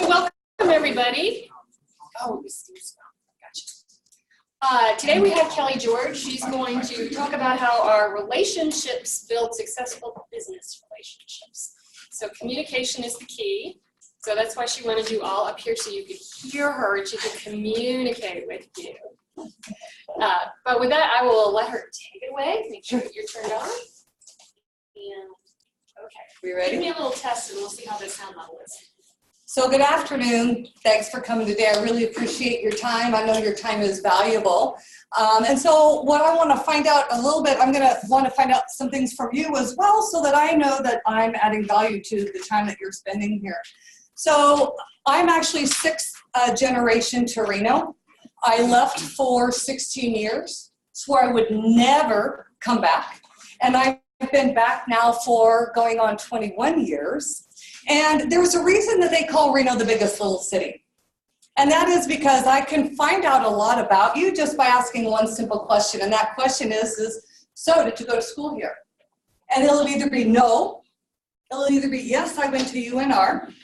welcome everybody. Oh, gotcha. Today we have Kellie George. She's going to talk about how our relationships build successful business relationships. So communication is the key. So that's why she wanted you all up here so you could hear her and she could communicate with you. But with that, I will let her take it away. Make sure that you're turned on. And okay, we ready? Give me a little test and we'll see how the sound level is. So good afternoon. Thanks for coming today. I really appreciate your time. I know your time is valuable. And so what I want to find out a little bit, I'm going to want to find out some things from you as well so that I know that I'm adding value to the time that you're spending here. So I'm actually sixth generation to Reno. I left for 16 years. Swore I would never come back. And I've been back now for going on 21 years. And there's a reason that they call Reno the biggest little city. And that is because I can find out a lot about you just by asking one simple question. And that question is so did you go to school here? And it'll either be no, it'll either be yes, I went to UNR,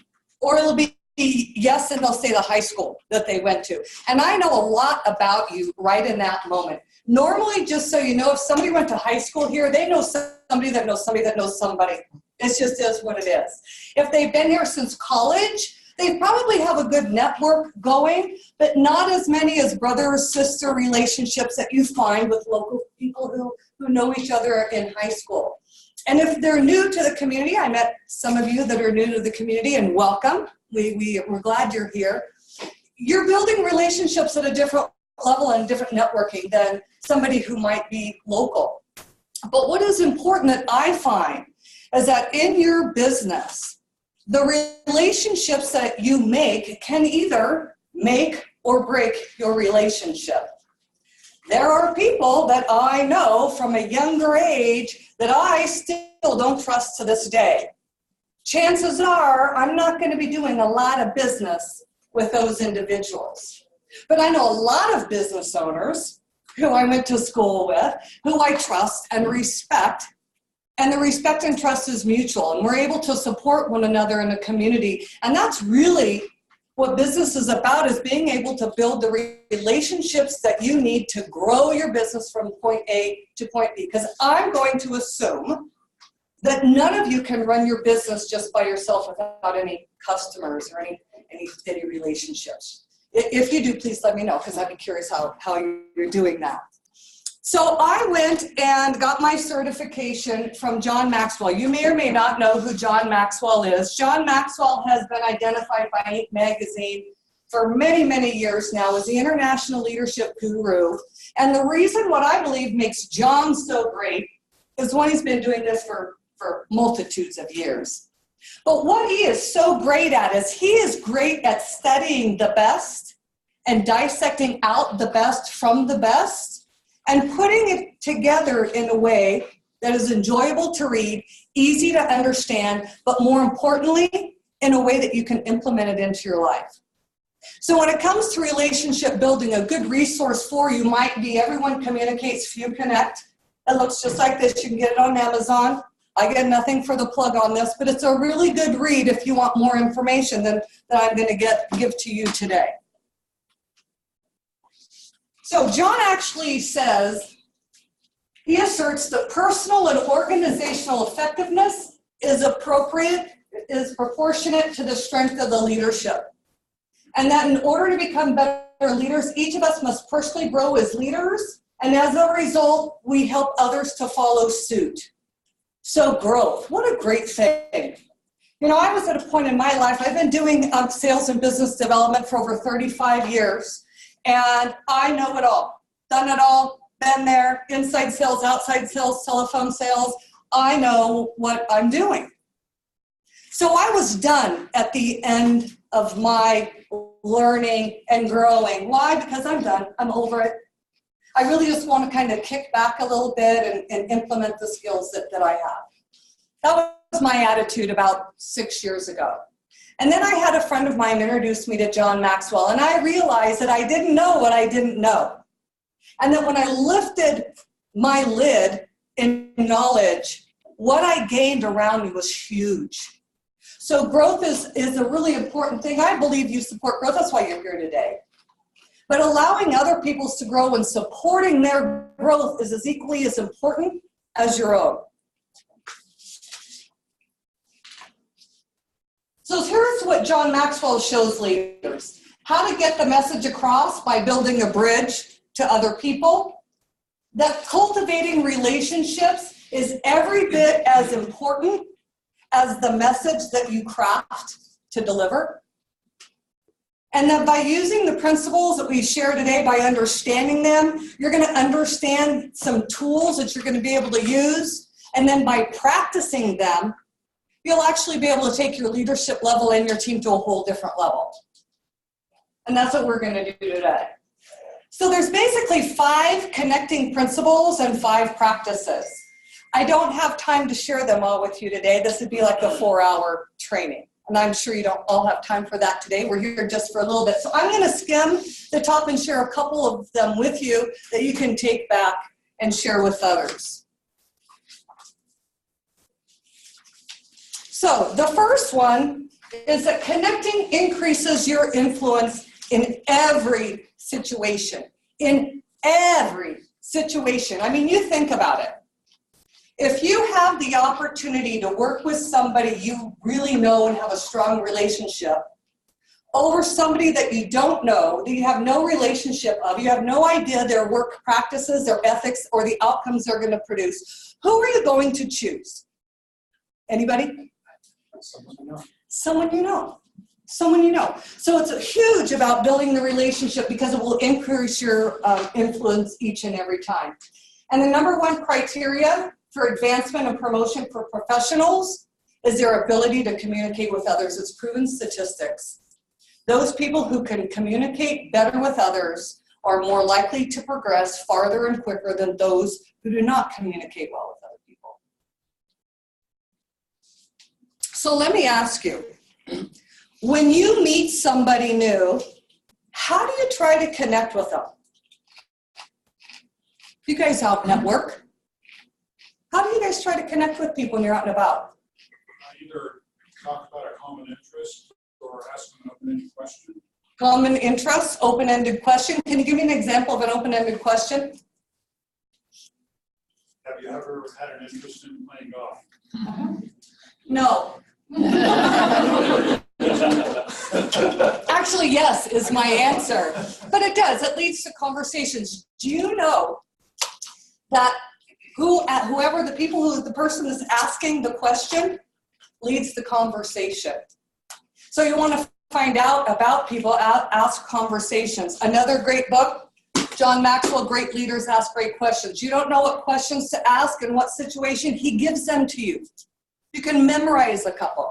or it'll be yes, and they'll say the high school that they went to. And I know a lot about you right in that moment. Normally, just so you know, if somebody went to high school here, they know somebody that knows somebody that knows somebody. It just is what it is. If they've been here since college, they probably have a good network going, but not as many as brother or sister relationships that you find with local people who know each other in high school. And if they're new to the community, I met some of you that are new to the community, and welcome. We're glad you're here. You're building relationships at a different level and different networking than somebody who might be local. But what is important that I find is that in your business, the relationships that you make can either make or break your relationship. There are people that I know from a younger age that I still don't trust to this day. Chances are I'm not going to be doing a lot of business with those individuals. But I know a lot of business owners who I went to school with, who I trust and respect. And the respect and trust is mutual, and we're able to support one another in a community. And that's really what business is about, is being able to build the relationships that you need to grow your business from point A to point B. Because I'm going to assume that none of you can run your business just by yourself without any customers or any relationships. If you do, please let me know, because I'd be curious how you're doing that. So I went and got my certification from John Maxwell. You may or may not know who John Maxwell is. John Maxwell has been identified by Inc. magazine for many, many years now as the international leadership guru. And the reason what I believe makes John so great is one, he's been doing this for multitudes of years. But what he is so great at is he is great at studying the best and dissecting out the best from the best, and putting it together in a way that is enjoyable to read, easy to understand, but more importantly, in a way that you can implement it into your life. So when it comes to relationship building, a good resource for you might be Everyone Communicates, Few Connect. It looks just like this. You can get it on Amazon. I get nothing for the plug on this, but it's a really good read if you want more information than I'm going to give to you today. So John actually says, he asserts that personal and organizational effectiveness is proportionate to the strength of the leadership. And that in order to become better leaders, each of us must personally grow as leaders. And as a result, we help others to follow suit. So growth, what a great thing. You know, I was at a point in my life, I've been doing sales and business development for over 35 years. And I know it all, done it all, been there, inside sales, outside sales, telephone sales. I know what I'm doing. So I was done at the end of my learning and growing. Why? Because I'm done. I'm over it. I really just want to kind of kick back a little bit and implement the skills that I have. That was my attitude about 6 years ago. And then I had a friend of mine introduce me to John Maxwell, and I realized that I didn't know what I didn't know. And that when I lifted my lid in knowledge, what I gained around me was huge. So growth is a really important thing. I believe you support growth. That's why you're here today. But allowing other people to grow and supporting their growth is as equally as important as your own. So here's what John Maxwell shows leaders. How to get the message across by building a bridge to other people. That cultivating relationships is every bit as important as the message that you craft to deliver. And that by using the principles that we share today, by understanding them, you're going to understand some tools that you're going to be able to use. And then by practicing them, you'll actually be able to take your leadership level and your team to a whole different level. And that's what we're going to do today. So there's basically 5 connecting principles and 5 practices. I don't have time to share them all with you today. This would be like a 4-hour training. And I'm sure you don't all have time for that today. We're here just for a little bit. So I'm going to skim the top and share a couple of them with you that you can take back and share with others. So the first one is that connecting increases your influence in every situation. In every situation. I mean, you think about it. If you have the opportunity to work with somebody you really know and have a strong relationship over somebody that you don't know, that you have no relationship of, you have no idea their work practices, their ethics, or the outcomes they're going to produce, who are you going to choose? Anybody? Someone you know. Someone you know. Someone you know. So it's huge about building the relationship because it will increase your influence each and every time. And the number 1 criteria for advancement and promotion for professionals is their ability to communicate with others. It's proven statistics. Those people who can communicate better with others are more likely to progress farther and quicker than those who do not communicate well with other people. So let me ask you, when you meet somebody new, how do you try to connect with them? You guys out network? How do you guys try to connect with people when you're out and about? Either talk about a common interest or ask them an open-ended question. Common interest, open-ended question. Can you give me an example of an open-ended question? Have you ever had an interest in playing golf? No. Actually, yes, is my answer. But it does. It leads to conversations. Do you know that whoever the person is asking the question leads the conversation? So you want to find out about people, ask conversations. Another great book, John Maxwell, Great Leaders Ask Great Questions. You don't know what questions to ask in what situation, he gives them to you. You can memorize a couple.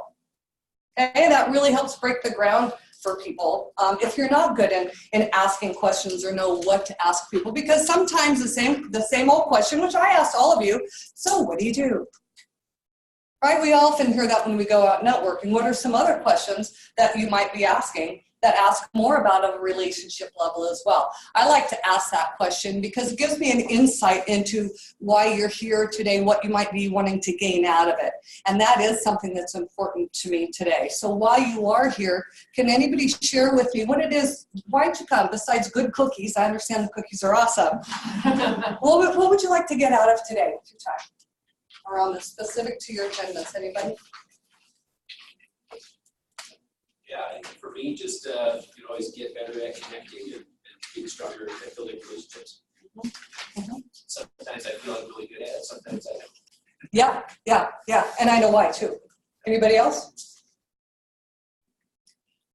Okay, that really helps break the ground for people if you're not good in asking questions or know what to ask people, because sometimes the same old question, which I asked all of you, so what do you do? Right? We often hear that when we go out networking. What are some other questions that you might be asking that ask more about a relationship level as well? I like to ask that question because it gives me an insight into why you're here today, what you might be wanting to gain out of it. And that is something that's important to me today. So while you are here, can anybody share with me what it is, why'd you come besides good cookies? I understand the cookies are awesome. What would you like to get out of today with your time? Or on the specific to your attendance, anybody? Yeah, I think for me, just you can always get better at connecting and being stronger at building relationships. Mm-hmm. Sometimes I feel I'm really good at it, sometimes I don't. Yeah, and I know why too. Anybody else?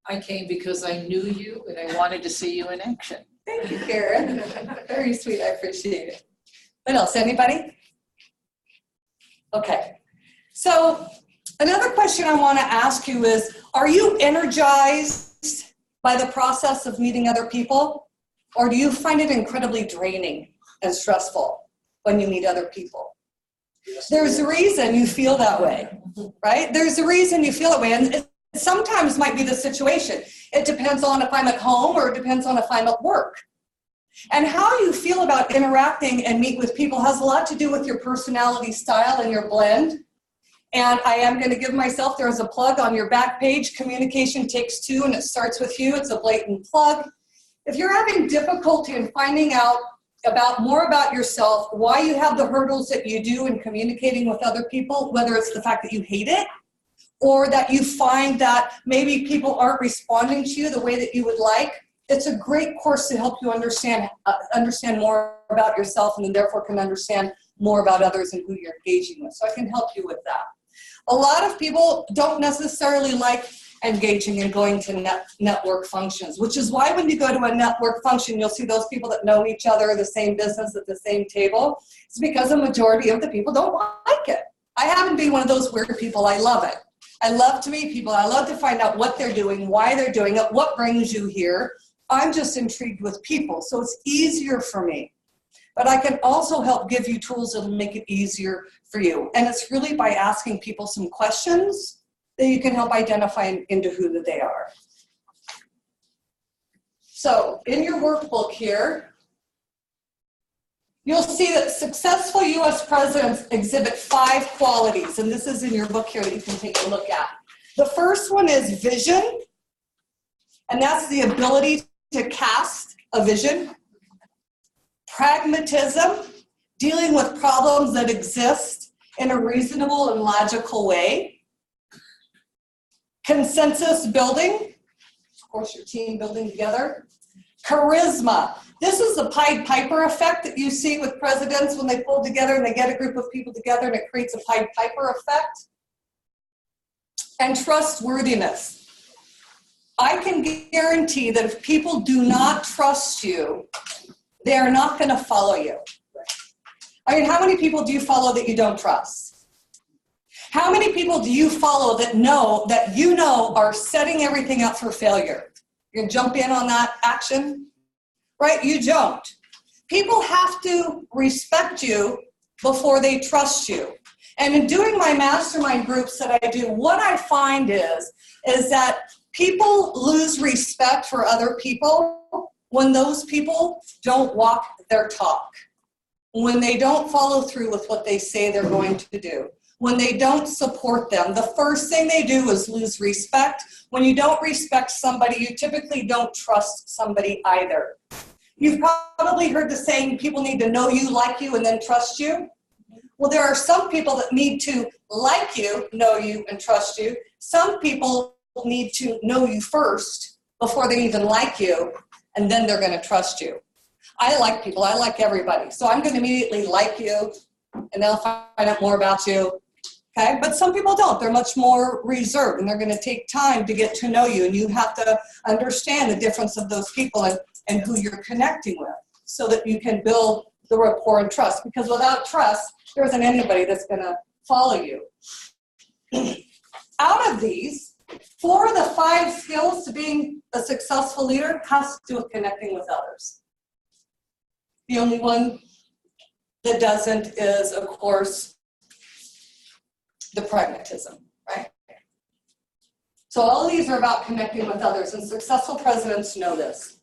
I came because I knew you and I wanted to see you in action. Thank you, Karen. Very sweet, I appreciate it. What else, anybody? Okay, so another question I want to ask you is, are you energized by the process of meeting other people? Or do you find it incredibly draining and stressful when you meet other people? There's a reason you feel that way, right? There's a reason you feel that way, and it sometimes might be the situation. It depends on if I'm at home or it depends on if I'm at work. And how you feel about interacting and meet with people has a lot to do with your personality style and your blend. And I am going to give myself, there's a plug on your back page, Communication Takes Two, and it starts with you. It's a blatant plug. If you're having difficulty in finding out more about yourself, why you have the hurdles that you do in communicating with other people, whether it's the fact that you hate it, or that you find that maybe people aren't responding to you the way that you would like, it's a great course to help you understand more about yourself, and then therefore can understand more about others and who you're engaging with. So I can help you with that. A lot of people don't necessarily like engaging and going to network functions, which is why when you go to a network function, you'll see those people that know each other, the same business at the same table. It's because a majority of the people don't like it. I happen to be one of those weird people. I love it. I love to meet people. I love to find out what they're doing, why they're doing it, what brings you here. I'm just intrigued with people, so it's easier for me. But I can also help give you tools that'll make it easier for you. And it's really by asking people some questions that you can help identify into who they are. So in your workbook here, you'll see that successful US presidents exhibit 5 qualities, and this is in your book here that you can take a look at. The first one is vision, and that's the ability to cast a vision. Pragmatism, dealing with problems that exist in a reasonable and logical way. Consensus building, of course your team building together. Charisma, this is the Pied Piper effect that you see with presidents when they pull together and they get a group of people together and it creates a Pied Piper effect. And trustworthiness. I can guarantee that if people do not trust you, they are not going to follow you. I mean, how many people do you follow that you don't trust? How many people do you follow that you know are setting everything up for failure? You're going to jump in on that action? Right? You don't. People have to respect you before they trust you. And in doing my mastermind groups that I do, what I find is that people lose respect for other people when those people don't walk their talk, when they don't follow through with what they say they're going to do, when they don't support them. The first thing they do is lose respect. When you don't respect somebody, you typically don't trust somebody either. You've probably heard the saying, people need to know you, like you, and then trust you. Well, there are some people that need to like you, know you, and trust you. Some people need to know you first before they even like you, and then they're going to trust you. I like people. I like everybody. So I'm going to immediately like you, and they'll find out more about you. Okay? But some people don't. They're much more reserved, and they're going to take time to get to know you, and you have to understand the difference of those people and who you're connecting with so that you can build the rapport and trust. Because without trust, there isn't anybody that's going to follow you. Out of these, 4 of the 5 skills to being a successful leader has to do with connecting with others. The only one that doesn't is, of course, the pragmatism, right? So all of these are about connecting with others, and successful presidents know this.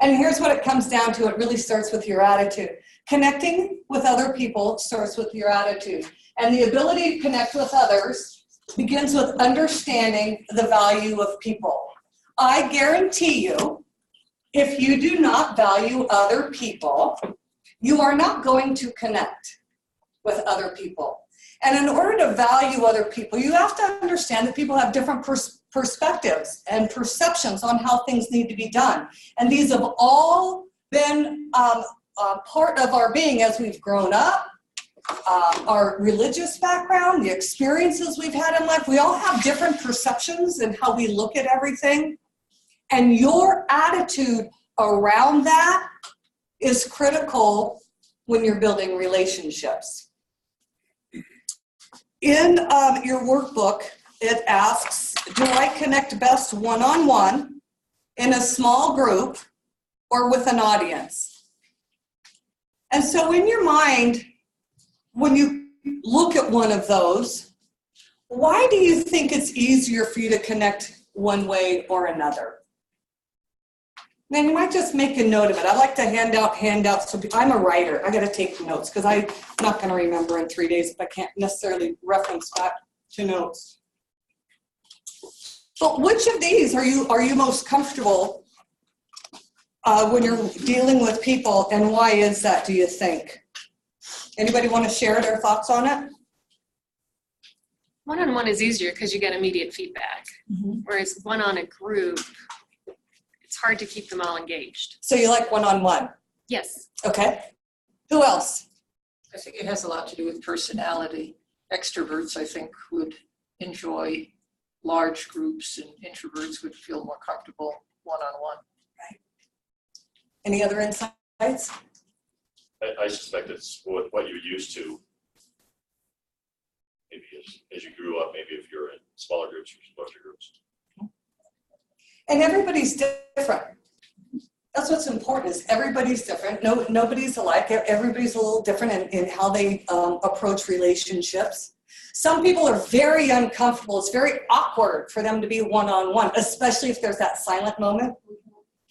And here's what it comes down to. It really starts with your attitude. Connecting with other people starts with your attitude. And the ability to connect with others begins with understanding the value of people. I guarantee you, if you do not value other people, you are not going to connect with other people. And in order to value other people, you have to understand that people have different perspectives and perceptions on how things need to be done. And these have all been part of our being as we've grown up, our religious background, the experiences we've had in life. We all have different perceptions and how we look at everything. And your attitude around that is critical when you're building relationships. In your workbook, it asks, do I connect best one-on-one, in a small group, or with an audience? And so in your mind, when you look at one of those, why do you think it's easier for you to connect one way or another? Then you might just make a note of it. I like to hand out handouts. So I'm a writer. I got to take notes because I'm not going to remember in 3 days if I can't necessarily reference back to notes. But which of these are you most comfortable when you're dealing with people, and why is that, do you think? Anybody want to share their thoughts on it? One-on-one is easier because you get immediate feedback, whereas one on a group, it's hard to keep them all engaged. So you like one-on-one? Yes. Okay. Who else? I think it has a lot to do with personality. Extroverts, I think, would enjoy large groups, and introverts would feel more comfortable one-on-one. Right. Any other insights? I suspect it's what you're used to. Maybe as you grew up, maybe if you're in smaller groups, you're larger groups. And everybody's different. That's what's important, is everybody's different. Nobody's alike. Everybody's a little different in how they approach relationships. Some people are very uncomfortable. It's very awkward for them to be one-on-one, especially if there's that silent moment.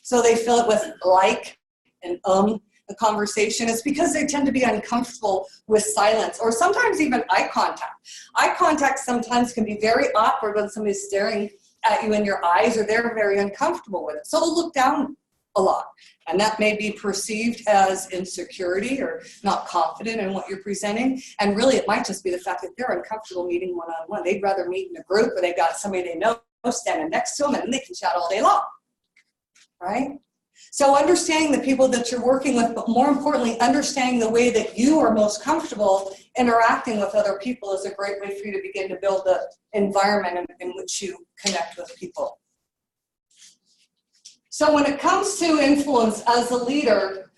So they fill it with like and the conversation. It's because they tend to be uncomfortable with silence, or sometimes even eye contact. Eye contact sometimes can be very awkward when somebody's staring at you in your eyes, or they're very uncomfortable with it. So they'll look down a lot. And that may be perceived as insecurity or not confident in what you're presenting. And really, it might just be the fact that they're uncomfortable meeting one-on-one. They'd rather meet in a group where they've got somebody they know standing next to them, and they can chat all day long, right? So understanding the people that you're working with, but more importantly, understanding the way that you are most comfortable interacting with other people is a great way for you to begin to build the environment in which you connect with people. So when it comes to influence as a leader,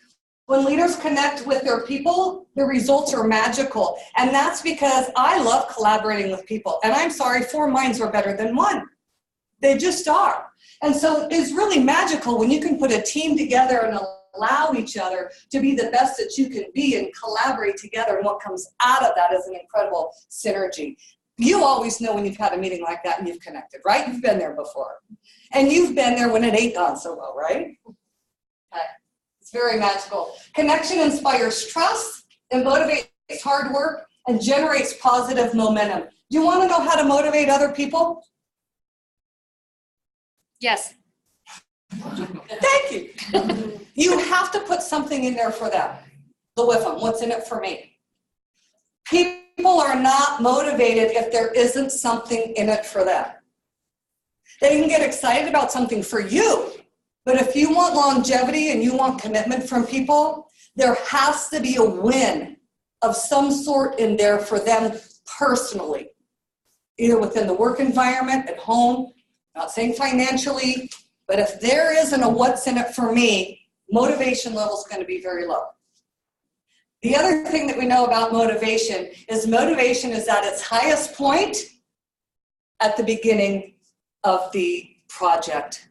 when leaders connect with their people, the results are magical. And that's because I love collaborating with people. And I'm sorry, 4 minds are better than 1. They just are. And so it's really magical when you can put a team together and allow each other to be the best that you can be and collaborate together. And what comes out of that is an incredible synergy. You always know when you've had a meeting like that and you've connected, right? You've been there before. And you've been there when it ain't gone so well, right? Okay. It's very magical. Connection inspires trust and motivates hard work and generates positive momentum. Do you want to know how to motivate other people? Yes. Thank you. You have to put something in there for them. The with them. What's in it for me? People are not motivated if there isn't something in it for them. They can get excited about something for you, but if you want longevity and you want commitment from people, there has to be a win of some sort in there for them personally, either within the work environment, at home, not saying financially, but if there isn't a what's in it for me, motivation level is going to be very low. The other thing that we know about motivation is at its highest point at the beginning of the project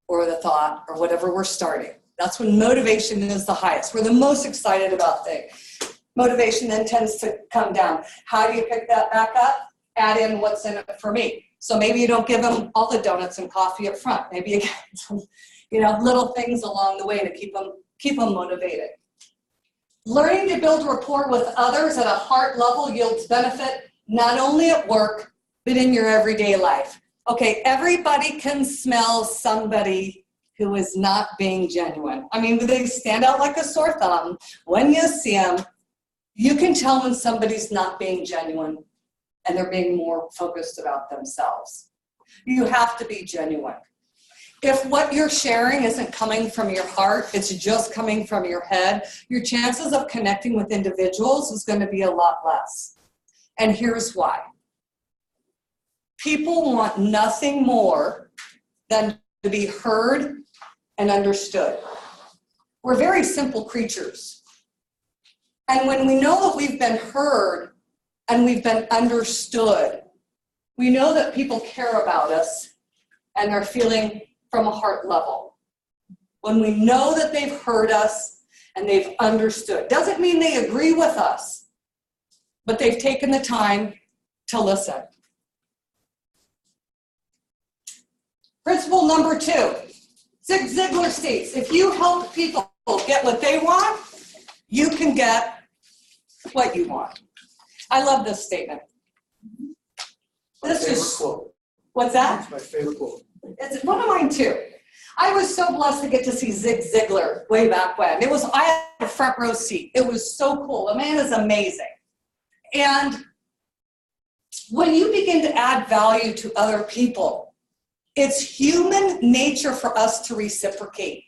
or the thought or whatever we're starting. That's when motivation is the highest. We're the most excited about things. Motivation then tends to come down. How do you pick that back up? Add in what's in it for me. So maybe you don't give them all the donuts and coffee up front. Maybe you get some, little things along the way to keep them motivated. Learning to build rapport with others at a heart level yields benefit not only at work, but in your everyday life. Okay, everybody can smell somebody who is not being genuine. I mean, they stand out like a sore thumb. When you see them, you can tell when somebody's not being genuine and they're being more focused about themselves. You have to be genuine. If what you're sharing isn't coming from your heart, it's just coming from your head, your chances of connecting with individuals is going to be a lot less. And here's why. People want nothing more than to be heard and understood. We're very simple creatures. And when we know that we've been heard and we've been understood, we know that people care about us and they're feeling from a heart level. When we know that they've heard us and they've understood, doesn't mean they agree with us, but they've taken the time to listen. Principle number 2, Zig Ziglar states, if you help people get what they want, you can get what you want. I love this statement. My This favorite is, quote. what's that? It's my favorite quote. It's one of mine too. I was so blessed to get to see Zig Ziglar way back when. I had a front row seat. It was so cool. The man is amazing. And when you begin to add value to other people, it's human nature for us to reciprocate.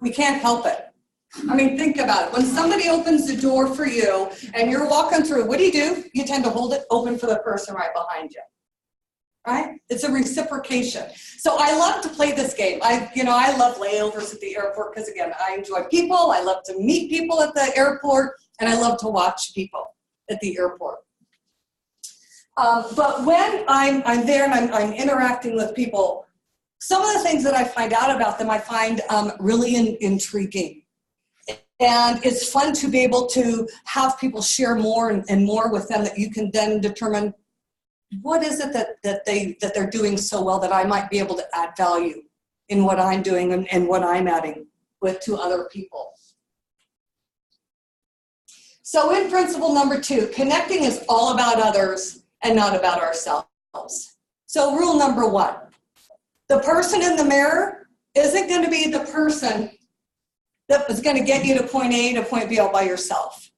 We can't help it. I mean, think about it. When somebody opens the door for you and you're walking through, what do? You tend to hold it open for the person right behind you. Right? It's a reciprocation. So I love to play this game. I love layovers at the airport because, again, I enjoy people. I love to meet people at the airport, and I love to watch people at the airport. But when I'm there and I'm interacting with people, some of the things that I find out about them I find really intriguing. And it's fun to be able to have people share more and more with them that you can then determine what is it that they're doing so well that I might be able to add value in what I'm doing and what I'm adding to other people. So in principle number 2, connecting is all about others and not about ourselves. So rule number 1, the person in the mirror isn't going to be the person that is going to get you to point A to point B all by yourself.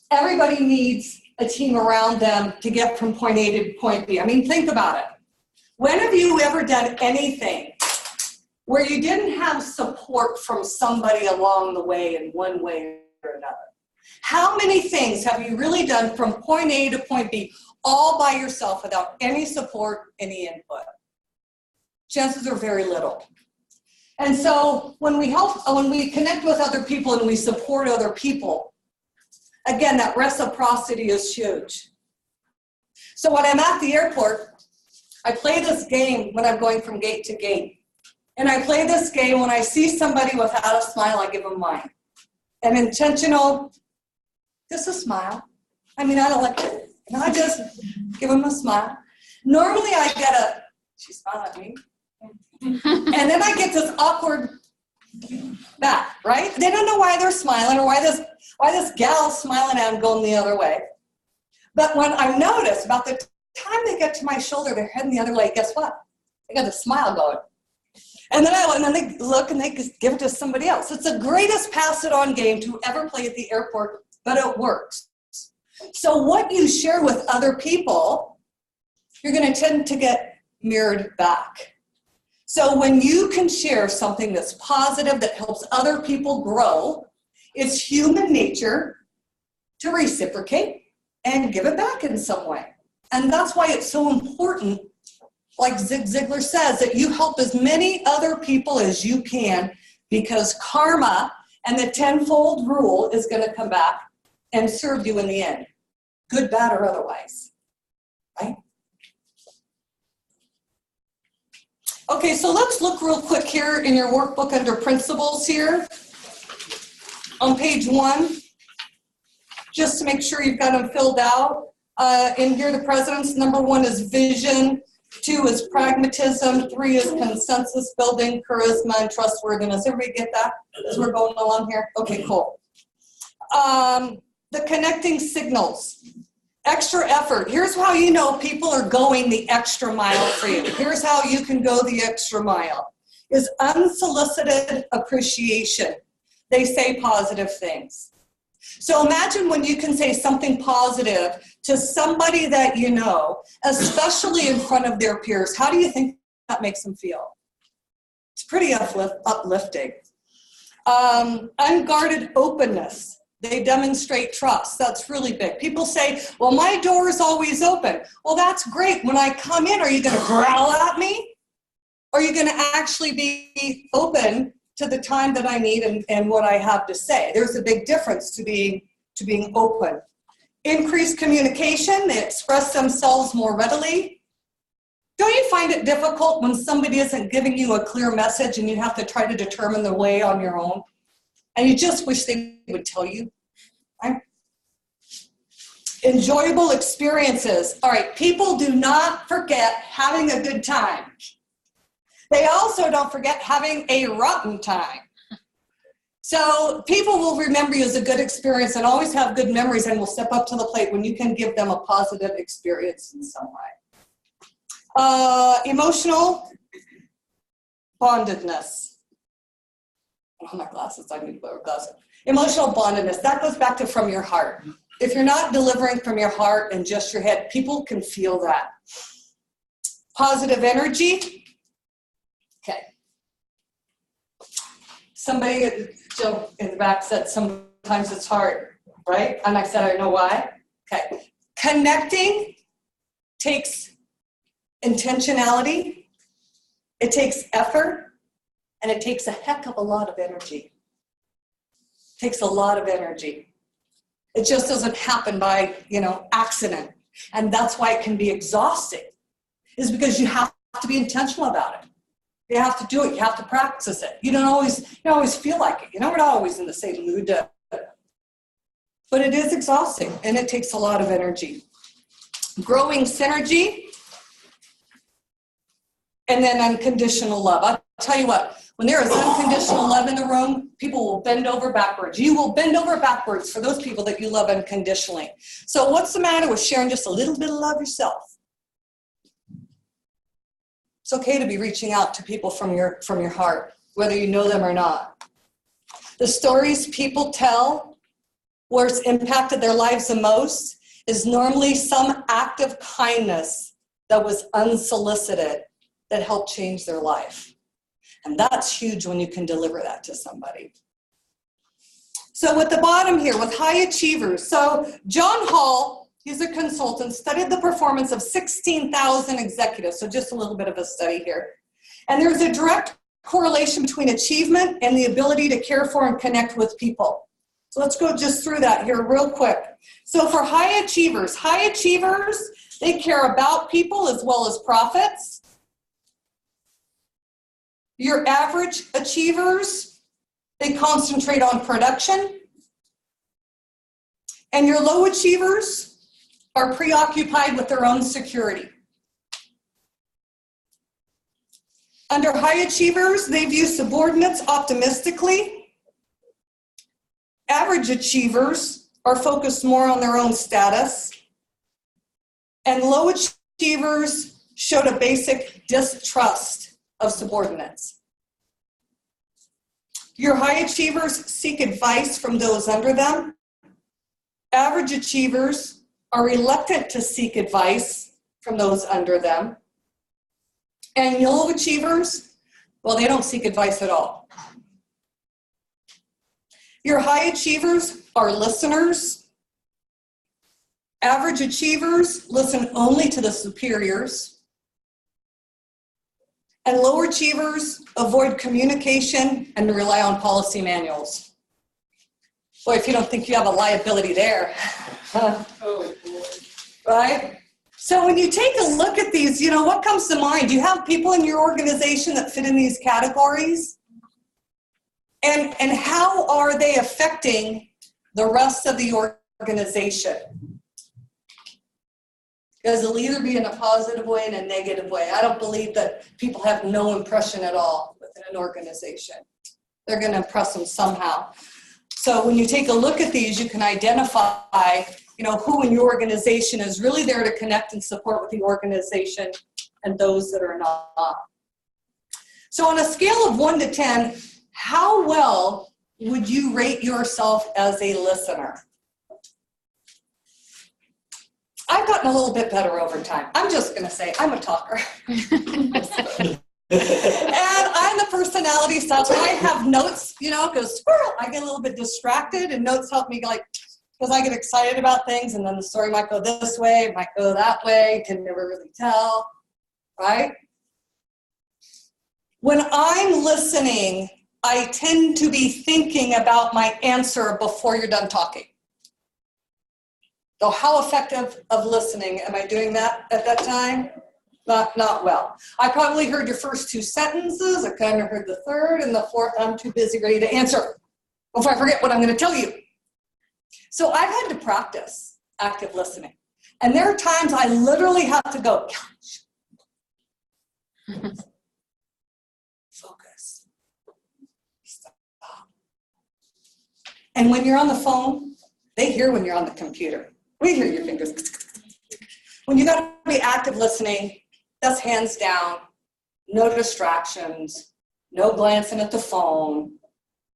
Everybody needs a team around them to get from point A to point B. I mean, think about it. When have you ever done anything where you didn't have support from somebody along the way in one way or another? How many things have you really done from point A to point B all by yourself without any support, any input? Chances are very little. And so when we connect with other people and we support other people, again, that reciprocity is huge. So when I'm at the airport, I play this game when I'm going from gate to gate. And I play this game when I see somebody without a smile, I give them mine. And intentional, just a smile. I mean, I don't like it. I just give them a smile. Normally I get she smiled at me. And then I get this awkward back, right? They don't know why they're smiling or why this gal's smiling at them going the other way. But when I notice about the time they get to my shoulder, they're heading the other way, guess what? They got a smile going. And then they look and they give it to somebody else. It's the greatest pass it on game to ever play at the airport, but it works. So what you share with other people, you're going to tend to get mirrored back. So when you can share something that's positive, that helps other people grow, it's human nature to reciprocate and give it back in some way. And that's why it's so important, like Zig Ziglar says, that you help as many other people as you can, because karma and the tenfold rule is going to come back and serve you in the end, good, bad, or otherwise, right? Okay, so let's look real quick here in your workbook under principles here on page 1, just to make sure you've got them filled out. In here, the president's number 1 is vision, 2 is pragmatism, 3 is consensus building, charisma, and trustworthiness. Everybody get that as we're going along here? Okay, cool. The connecting signals. Extra effort. Here's how you know people are going the extra mile for you. Here's how you can go the extra mile. Is unsolicited appreciation. They say positive things. So imagine when you can say something positive to somebody that you know, especially in front of their peers. How do you think that makes them feel? It's pretty uplifting. Unguarded openness. They demonstrate trust. That's really big. People say, well, my door is always open. Well, that's great. When I come in, are you going to growl at me? Or are you going to actually be open to the time that I need and what I have to say? There's a big difference to being open. Increased communication. They express themselves more readily. Don't you find it difficult when somebody isn't giving you a clear message and you have to try to determine the way on your own? And you just wish they would tell you, right? Enjoyable experiences. All right, people do not forget having a good time. They also, don't forget, having a rotten time. So people will remember you as a good experience and always have good memories and will step up to the plate when you can give them a positive experience in some way. Emotional bondedness. Oh, my glasses, I need to wear glasses. Emotional bondedness, that goes back to from your heart. If you're not delivering from your heart and just your head, people can feel that. Positive energy. Okay. Somebody, Joe in the back said sometimes it's hard, right? And I said, I know why. Okay. Connecting takes intentionality, it takes effort, and it takes a heck of a lot of energy. It takes a lot of energy. It just doesn't happen by, accident. And that's why it can be exhausting, is because you have to be intentional about it. You have to do it. You have to practice it. You don't always feel like it. We're not always in the same mood to, but it is exhausting and it takes a lot of energy. Growing synergy, and then unconditional love. I'll tell you what, when there is unconditional love in the room, people will bend over backwards. You will bend over backwards for those people that you love unconditionally. So what's the matter with sharing just a little bit of love yourself? It's okay to be reaching out to people from your heart, whether you know them or not. The stories people tell where it's impacted their lives the most is normally some act of kindness that was unsolicited that helped change their life. And that's huge when you can deliver that to somebody. So at the bottom here, with high achievers. So John Hall, he's a consultant, studied the performance of 16,000 executives. So just a little bit of a study here. And there's a direct correlation between achievement and the ability to care for and connect with people. So let's go just through that here real quick. So for high achievers, they care about people as well as profits. Your average achievers, they concentrate on production. And your low achievers are preoccupied with their own security. Under high achievers, they view subordinates optimistically. Average achievers are focused more on their own status. And low achievers showed a basic distrust of subordinates. Your high achievers seek advice from those under them. Average achievers are reluctant to seek advice from those under them. And low achievers, well, they don't seek advice at all. Your high achievers are listeners. Average achievers listen only to the superiors. And lower achievers avoid communication and rely on policy manuals. Boy, if you don't think you have a liability there. Oh, boy. Right? So when you take a look at these, what comes to mind? Do you have people in your organization that fit in these categories? And how are they affecting the rest of the organization? Because it'll either be in a positive way and a negative way. I don't believe that people have no impression at all within an organization. They're going to impress them somehow. So when you take a look at these, you can identify, who in your organization is really there to connect and support with the organization and those that are not. So on a scale of 1 to 10, how well would you rate yourself as a listener? I've gotten a little bit better over time. I'm just going to say I'm a talker. And I'm the personality style. So I have notes, because squirrel, I get a little bit distracted, and notes help me, because I get excited about things, and then the story might go this way, it might go that way, can never really tell, right? When I'm listening, I tend to be thinking about my answer before you're done talking. So how effective of listening am I doing that at that time? Not well. I probably heard your first 2 sentences. I kind of heard the third, and the fourth, I'm too busy ready to answer before I forget what I'm going to tell you. So I've had to practice active listening. And there are times I literally have to go, focus. Stop. And when you're on the phone, they hear when you're on the computer. We hear your fingers. When you gotta be active listening, that's hands down, no distractions, no glancing at the phone.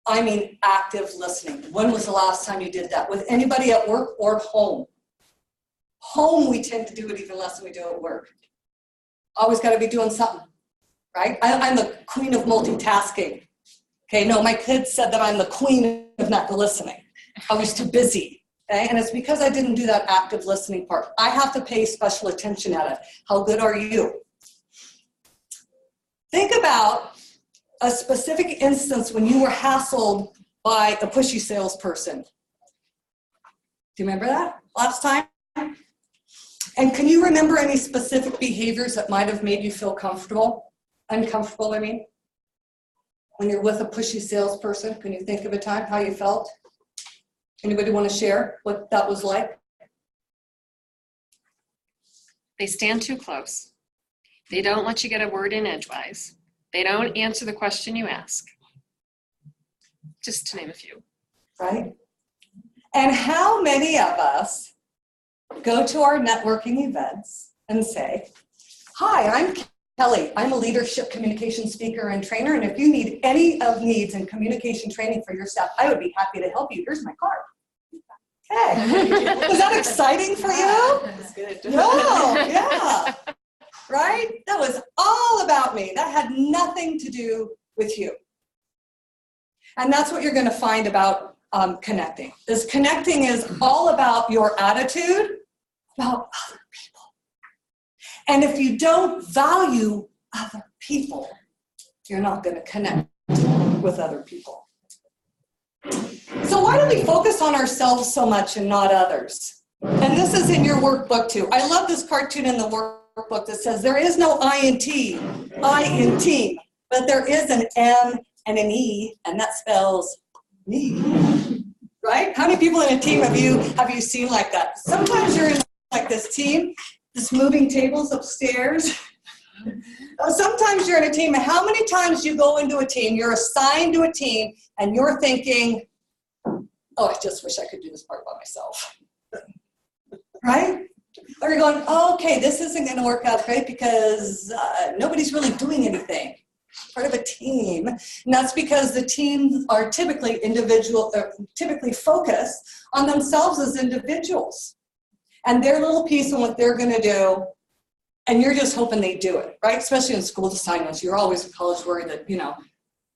I mean active listening. When was the last time you did that? With anybody at work or home? Home, we tend to do it even less than we do at work. Always gotta be doing something, right? I'm the queen of multitasking. Okay, no, my kids said that I'm the queen of not listening. I was too busy, okay? And it's because I didn't do that active listening part. I have to pay special attention at it. How good are you? Think about a specific instance when you were hassled by a pushy salesperson. Do you remember that last time? And can you remember any specific behaviors that might have made you feel uncomfortable, I mean? When you're with a pushy salesperson, can you think of a time how you felt? Anybody want to share what that was like? They stand too close. They don't let you get a word in edgewise. They don't answer the question you ask. Just to name a few. Right? And how many of us go to our networking events and say, hi, I'm Kelly. I'm a leadership communication speaker and trainer, and if you need any of needs in communication training for your staff, I would be happy to help you. Here's my card. Okay. Was that exciting for you? That's good. No, yeah. Right? That was all about me. That had nothing to do with you. And that's what you're going to find about connecting. This connecting is all about your attitude about other people. And if you don't value other people, you're not going to connect with other people. So why do we focus on ourselves so much and not others? And this is in your workbook too. I love this cartoon in the workbook that says there is no I in team, but there is an M and an E, and that spells me. Right? How many people in a team have you seen like that? Sometimes you're in like this team, this moving tables upstairs. Sometimes you're in a team, and how many times you go into a team, you're assigned to a team, and you're thinking, oh, I just wish I could do this part by myself. Right? Or you're going, oh, okay, this isn't going to work out great because nobody's really doing anything. Part of a team, and that's because the teams are typically typically focused on themselves as individuals and their little piece on what they're going to do, and you're just hoping they do it, right? Especially in school assignments, you're always in college worried that, you know,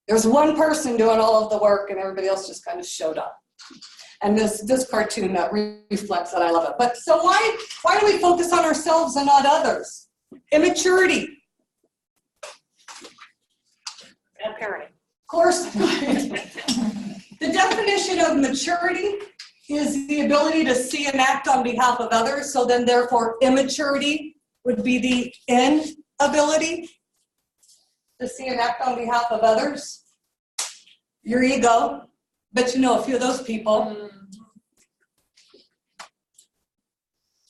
there's one person doing all of the work and everybody else just kind of showed up. And this cartoon reflects that. I love it. But so why do we focus on ourselves and not others? Immaturity. And parenting. Of course. The definition of maturity is the ability to see and act on behalf of others. So then therefore immaturity would be the inability to see and act on behalf of others. Your ego. Bet you know a few of those people.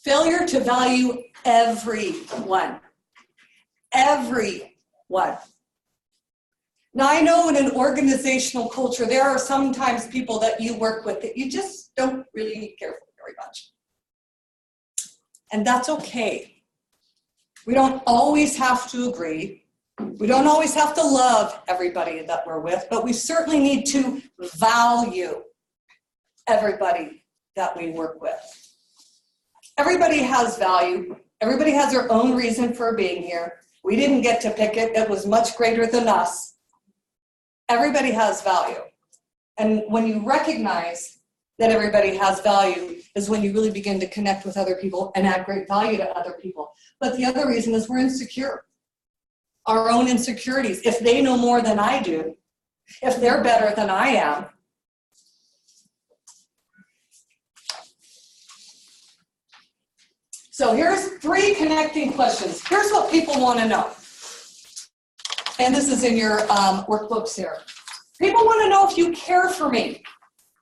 Failure to value everyone. Everyone. Now, I know in an organizational culture, there are sometimes people that you work with that you just don't really care for very much. And that's okay. We don't always have to agree. We don't always have to love everybody that we're with, but we certainly need to value everybody that we work with. Everybody has value. Everybody has their own reason for being here. We didn't get to pick it. It was much greater than us. Everybody has value. And when you recognize that everybody has value is when you really begin to connect with other people and add great value to other people. But the other reason is we're insecure. Our own insecurities. If they know more than I do, if they're better than I am. So here's 3 connecting questions. Here's what people want to know. And this is in your workbooks here. People want to know if you care for me.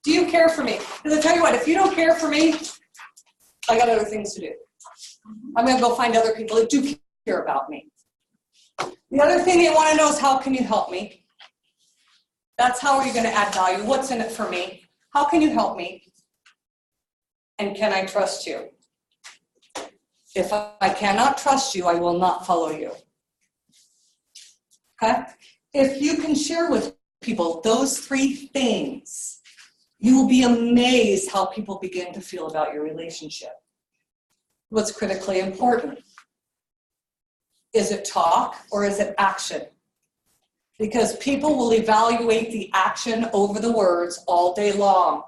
Do you care for me? Because I tell you what, if you don't care for me, I got other things to do. I'm going to go find other people that do care about me. The other thing they want to know is, how can you help me? That's how are you going to add value? What's in it for me? How can you help me? And can I trust you? If I cannot trust you, I will not follow you. Okay? If you can share with people those three things, you will be amazed how people begin to feel about your relationship. What's critically important? Is it talk or is it action? Because people will evaluate the action over the words all day long.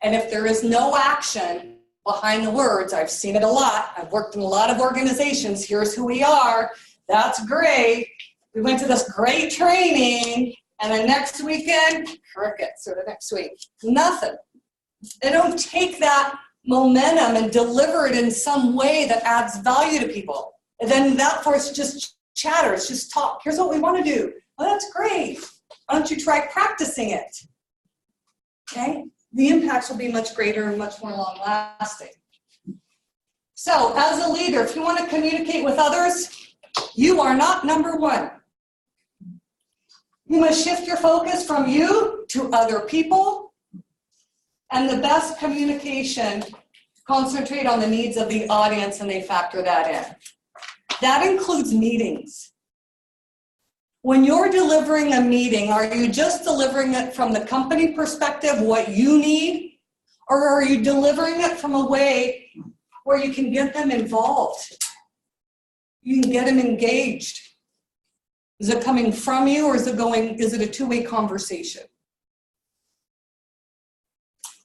And if there is no action behind the words, I've seen it a lot. I've worked in a lot of organizations. Here's who we are. That's great. We went to this great training, and the next weekend, crickets, or the next week, nothing. They don't take that momentum and deliver it in some way that adds value to people. And then that force just chatter, it's just talk. Here's what we want to do. Oh, that's great. Why don't you try practicing it? Okay? The impacts will be much greater and much more long-lasting. So, as a leader, if you want to communicate with others, you are not number one. You must shift your focus from you to other people. And the best communication, concentrate on the needs of the audience, and they factor that in. That includes meetings. When you're delivering a meeting, are you just delivering it from the company perspective, what you need? Or are you delivering it from a way where you can get them involved? You can get them engaged. Is it coming from you, or is it a two-way conversation?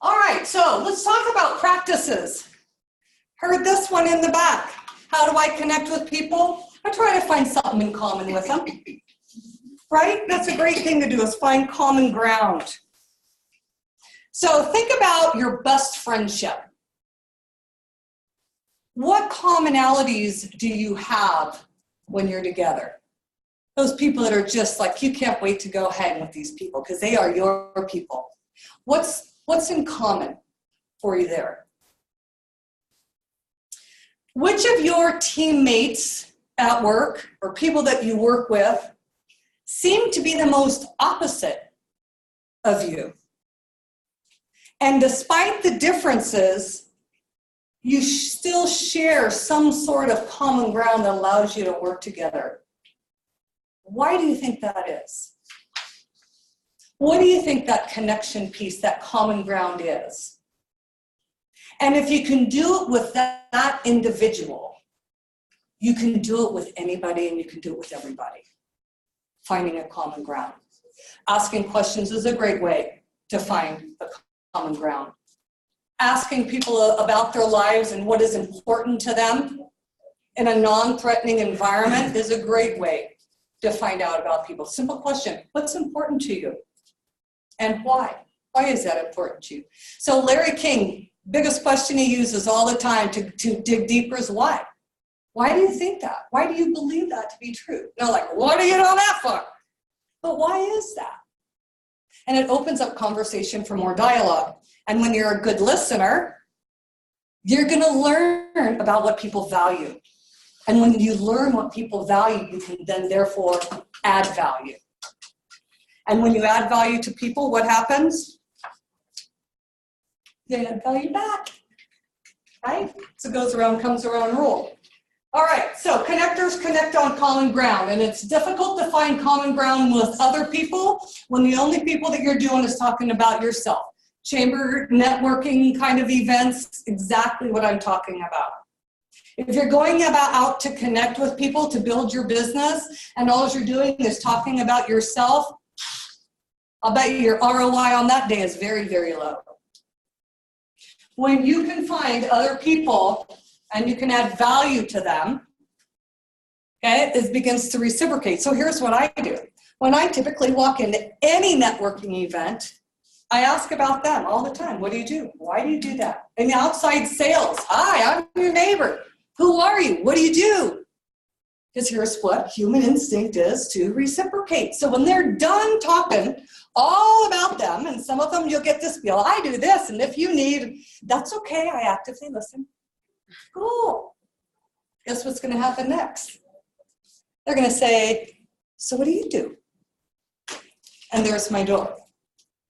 All right, so let's talk about practices. Heard this one in the back. How do I connect with people? I try to find something in common with them. Right? That's a great thing to do, is find common ground. So think about your best friendship. What commonalities do you have when you're together? Those people that are just like, you can't wait to go hang with these people because they are your people. What's in common for you there? Which of your teammates at work or people that you work with seem to be the most opposite of you? And despite the differences, you still share some sort of common ground that allows you to work together. Why do you think that is? What do you think that connection piece, that common ground is? And if you can do it with that individual, you can do it with anybody, and you can do it with everybody. Finding a common ground. Asking questions is a great way to find a common ground. Asking people about their lives and what is important to them in a non-threatening environment is a great way to find out about people. Simple question, what's important to you? And why? Why is that important to you? So Larry King, biggest question he uses all the time to dig deeper is why? Why do you think that? Why do you believe that to be true? They're like, what do you know that for? But why is that? And it opens up conversation for more dialogue. And when you're a good listener, you're going to learn about what people value. And when you learn what people value, you can then therefore add value. And when you add value to people, what happens? They add value back, right? So it goes around, comes around rule. All right, so connectors connect on common ground, and it's difficult to find common ground with other people when the only people that you're doing is talking about yourself. Chamber networking kind of events, exactly what I'm talking about. If you're going out to connect with people to build your business, and all you're doing is talking about yourself, I'll bet you your ROI on that day is very, very low. When you can find other people and you can add value to them, okay, it begins to reciprocate. So here's what I do. When I typically walk into any networking event, I ask about them all the time. What do you do? Why do you do that? In outside sales, hi, I'm your neighbor. Who are you? What do you do? Because here's what human instinct is, to reciprocate. So when they're done talking all about them, and some of them you'll get this feel, I do this, and if you need, that's okay, I actively listen. Cool. Guess what's going to happen next? They're gonna say, so what do you do? And there's my door,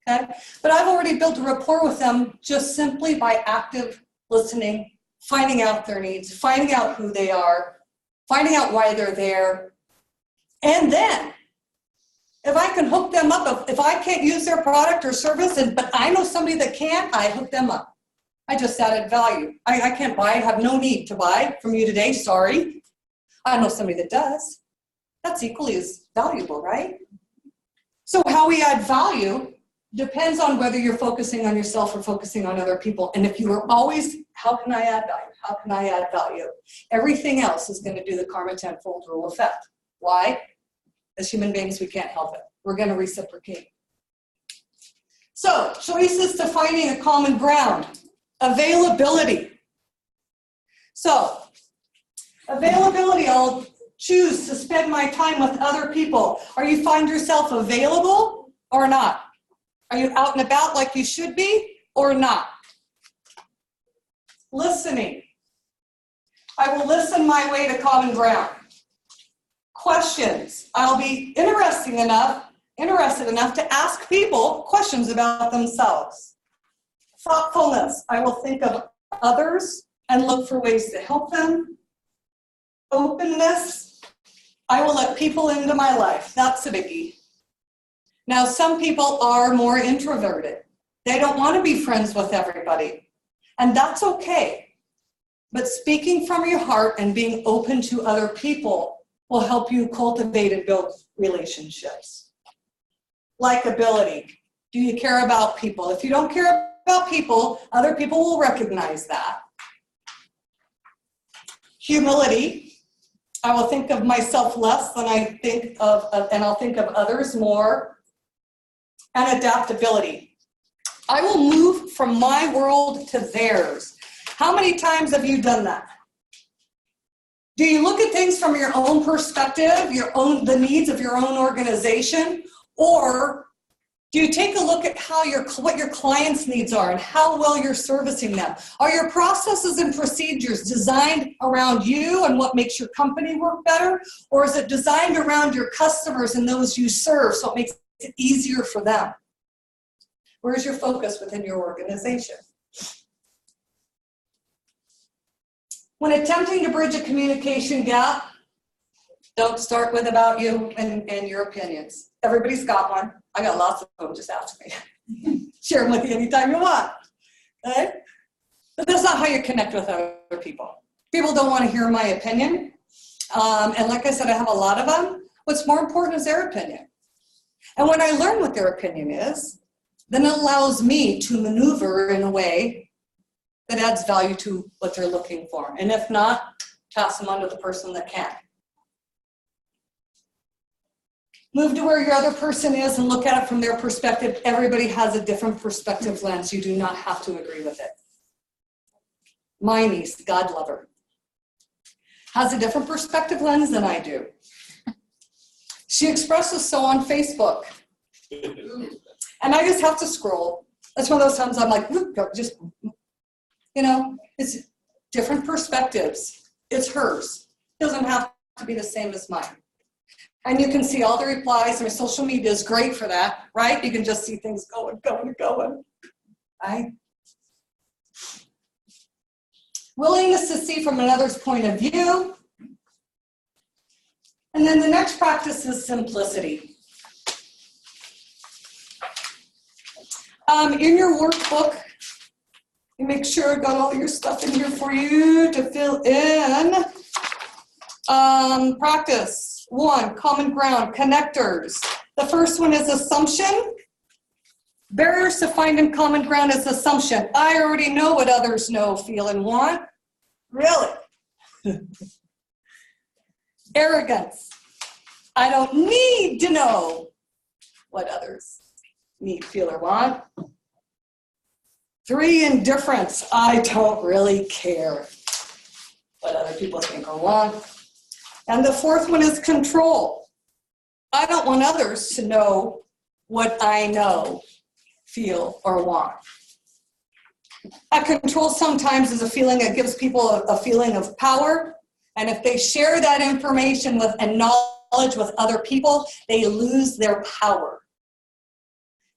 okay? But I've already built a rapport with them just simply by active listening, finding out their needs, finding out who they are, finding out why they're there. And then, if I can hook them up, if I can't use their product or service, but I know somebody that can, I hook them up. I just added value. I can't buy, I have no need to buy from you today, sorry. I know somebody that does. That's equally as valuable, right? So how we add value depends on whether you're focusing on yourself or focusing on other people. And if you are always, how can I add value? How can I add value? Everything else is going to do the karma tenfold rule effect. Why? As human beings, we can't help it. We're going to reciprocate. So, choices to finding a common ground. Availability. So, availability, I'll choose to spend my time with other people. Are you find yourself available or not? Are you out and about like you should be or not? Listening. I will listen my way to common ground. Questions. I'll be interested enough to ask people questions about themselves. Thoughtfulness. I will think of others and look for ways to help them. Openness. I will let people into my life. That's a biggie. Now, some people are more introverted. They don't want to be friends with everybody. And that's okay. But speaking from your heart and being open to other people will help you cultivate and build relationships. Likability. Do you care about people? If you don't care about people, other people will recognize that. Humility. I will think of myself less than I think of, and I'll think of others more. And adaptability. I will move from my world to theirs. How many times have you done that? Do you look at things from your own perspective, the needs of your own organization, or do you take a look at what your clients' needs are and how well you're servicing them? Are your processes and procedures designed around you and what makes your company work better, or is it designed around your customers and those you serve so it makes it easier for them? Where's your focus within your organization? When attempting to bridge a communication gap, don't start with about you and your opinions. Everybody's got one. I got lots of them, just ask me. Share them with you anytime you want, okay? But that's not how you connect with other people. People don't want to hear my opinion. And like I said, I have a lot of them. What's more important is their opinion. And when I learn what their opinion is, then it allows me to maneuver in a way that adds value to what they're looking for. And if not, pass them on to the person that can. Move to where your other person is and look at it from their perspective. Everybody has a different perspective lens. You do not have to agree with it. My niece, God love her, has a different perspective lens than I do. She expresses so on Facebook. And I just have to scroll. That's one of those times I'm like, just, it's different perspectives. It's hers. It doesn't have to be the same as mine. And you can see all the replies. I mean, social media is great for that, right? You can just see things going, right? Willingness to see from another's point of view. And then the next practice is simplicity. In your workbook, you make sure I got all your stuff in here for you to fill in. Practice 1, common ground, connectors. The first one is assumption. Barriers to finding common ground is assumption. I already know what others know, feel, and want. Really? Arrogance. I don't need to know what others need, feel, or want. 3, indifference. I don't really care what other people think or want. And the 4th one is control. I don't want others to know what I know, feel, or want. Control sometimes is a feeling that gives people a feeling of power, And if they share that information with and knowledge with other people, they lose their power.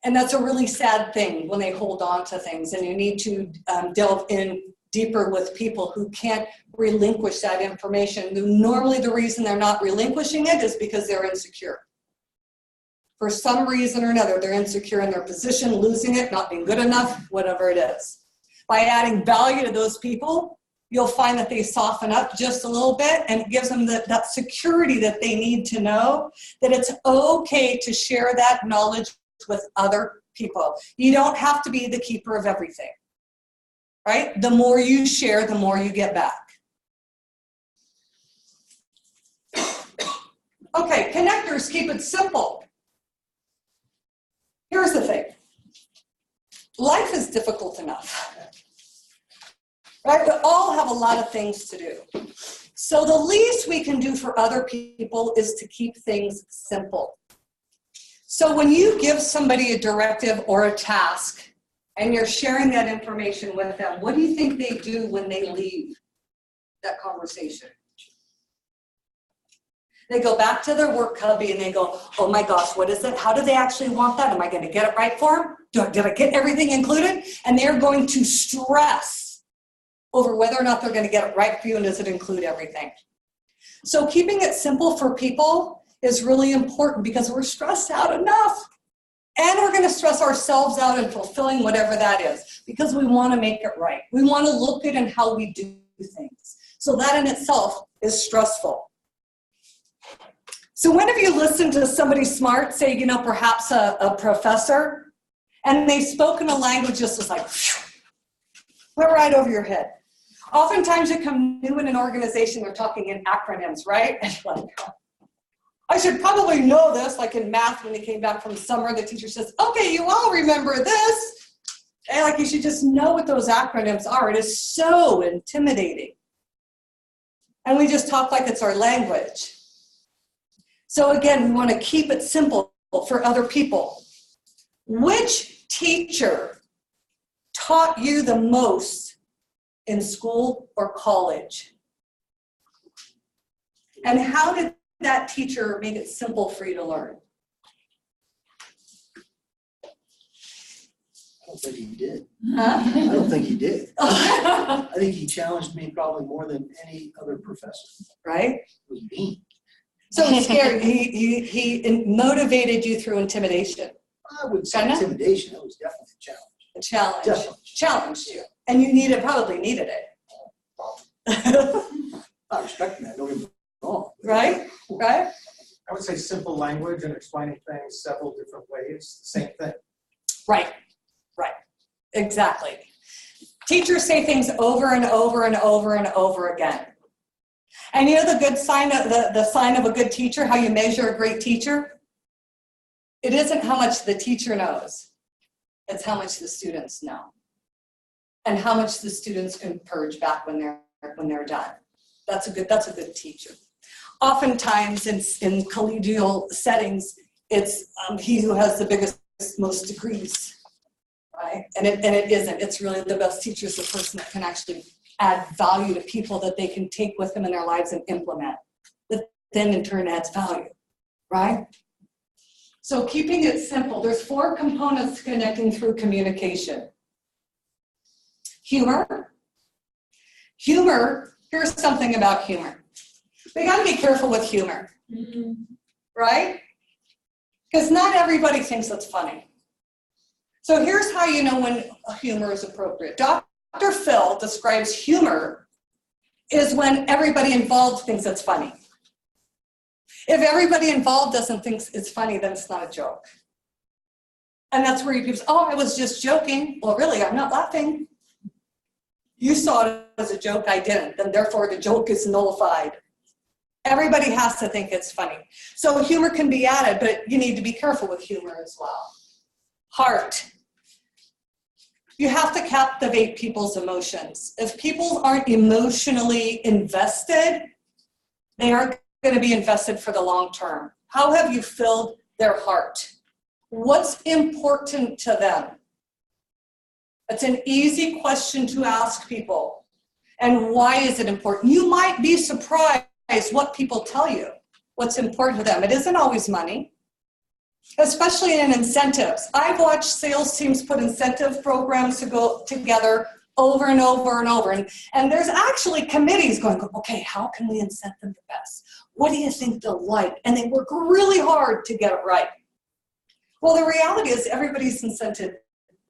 And that's a really sad thing when they hold on to things, and you need to delve in deeper with people who can't relinquish that information. Normally the reason they're not relinquishing it is because they're insecure. For some reason or another, they're insecure in their position, losing it, not being good enough, whatever it is. By adding value to those people, you'll find that they soften up just a little bit, and it gives them that security that they need to know that it's okay to share that knowledge with other people. You don't have to be the keeper of everything, right? The more you share, the more you get back. Okay, connectors keep it simple. Here's the thing. Life is difficult enough, right? We all have a lot of things to do. So the least we can do for other people is to keep things simple. So when you give somebody a directive or a task and you're sharing that information with them, what do you think they do when they leave that conversation? They go back to their work cubby and they go, oh my gosh, what is it? How do they actually want that? Am I going to get it right for them? Did I get everything included? And they're going to stress over whether or not they're going to get it right for you, and does it include everything. So keeping it simple for people is really important, because we're stressed out enough. And we're going to stress ourselves out in fulfilling whatever that is, because we want to make it right. We want to look at how we do things. So that in itself is stressful. So when have you listened to somebody smart, say, you know, perhaps a professor, and they've spoken a language just was like, went right over your head. Oftentimes you come new in an organization, they're talking in acronyms, right? And you're like, I should probably know this, like in math when they came back from summer, the teacher says, okay, you all remember this. And like you should just know what those acronyms are. It is so intimidating. And we just talk like it's our language. So again, we want to keep it simple for other people. Which teacher taught you the most in school or college? And how did that teacher make it simple for you to learn? I don't think he did. Huh? I don't think he did. I think he challenged me probably more than any other professor. Right? It was mean. So scary. He motivated you through intimidation. I wouldn't say Kinda? intimidation. It was definitely a challenge. A challenge. Definitely. Challenged you. And you probably needed it. I respect that. Don't get me wrong. Right? Right? I would say simple language and explaining things several different ways, the same thing. Right. Right. Exactly. Teachers say things over and over and over and over again. And you know the good sign of the sign of a good teacher, how you measure a great teacher? It isn't how much the teacher knows. It's how much the students know. And how much the students can purge back when they're done. That's a good teacher. Oftentimes in collegial settings, it's he who has the biggest, most degrees, right? And it isn't. It's really the best teacher is the person that can actually add value to people that they can take with them in their lives and implement. That then in turn adds value, right? So keeping it simple, there's 4 components connecting through communication. Humor. Humor, here's something about humor. We gotta be careful with humor, right? Because not everybody thinks it's funny. So here's how you know when humor is appropriate. Dr. Phil describes humor is when everybody involved thinks it's funny. If everybody involved doesn't think it's funny, then it's not a joke. And that's where you people say, oh, I was just joking. Well, really, I'm not laughing. You saw it as a joke, I didn't. Then therefore the joke is nullified. Everybody has to think it's funny. So humor can be added, but you need to be careful with humor as well. Heart. You have to captivate people's emotions. If people aren't emotionally invested, they aren't going to be invested for the long term. How have you filled their heart? What's important to them? It's an easy question to ask people. And why is it important? You might be surprised what people tell you, what's important to them. It isn't always money, especially in incentives. I've watched sales teams put incentive programs to go together over and over and over. And there's actually committees going, okay, how can we incent them the best? What do you think they'll like? And they work really hard to get it right. Well, the reality is everybody's incented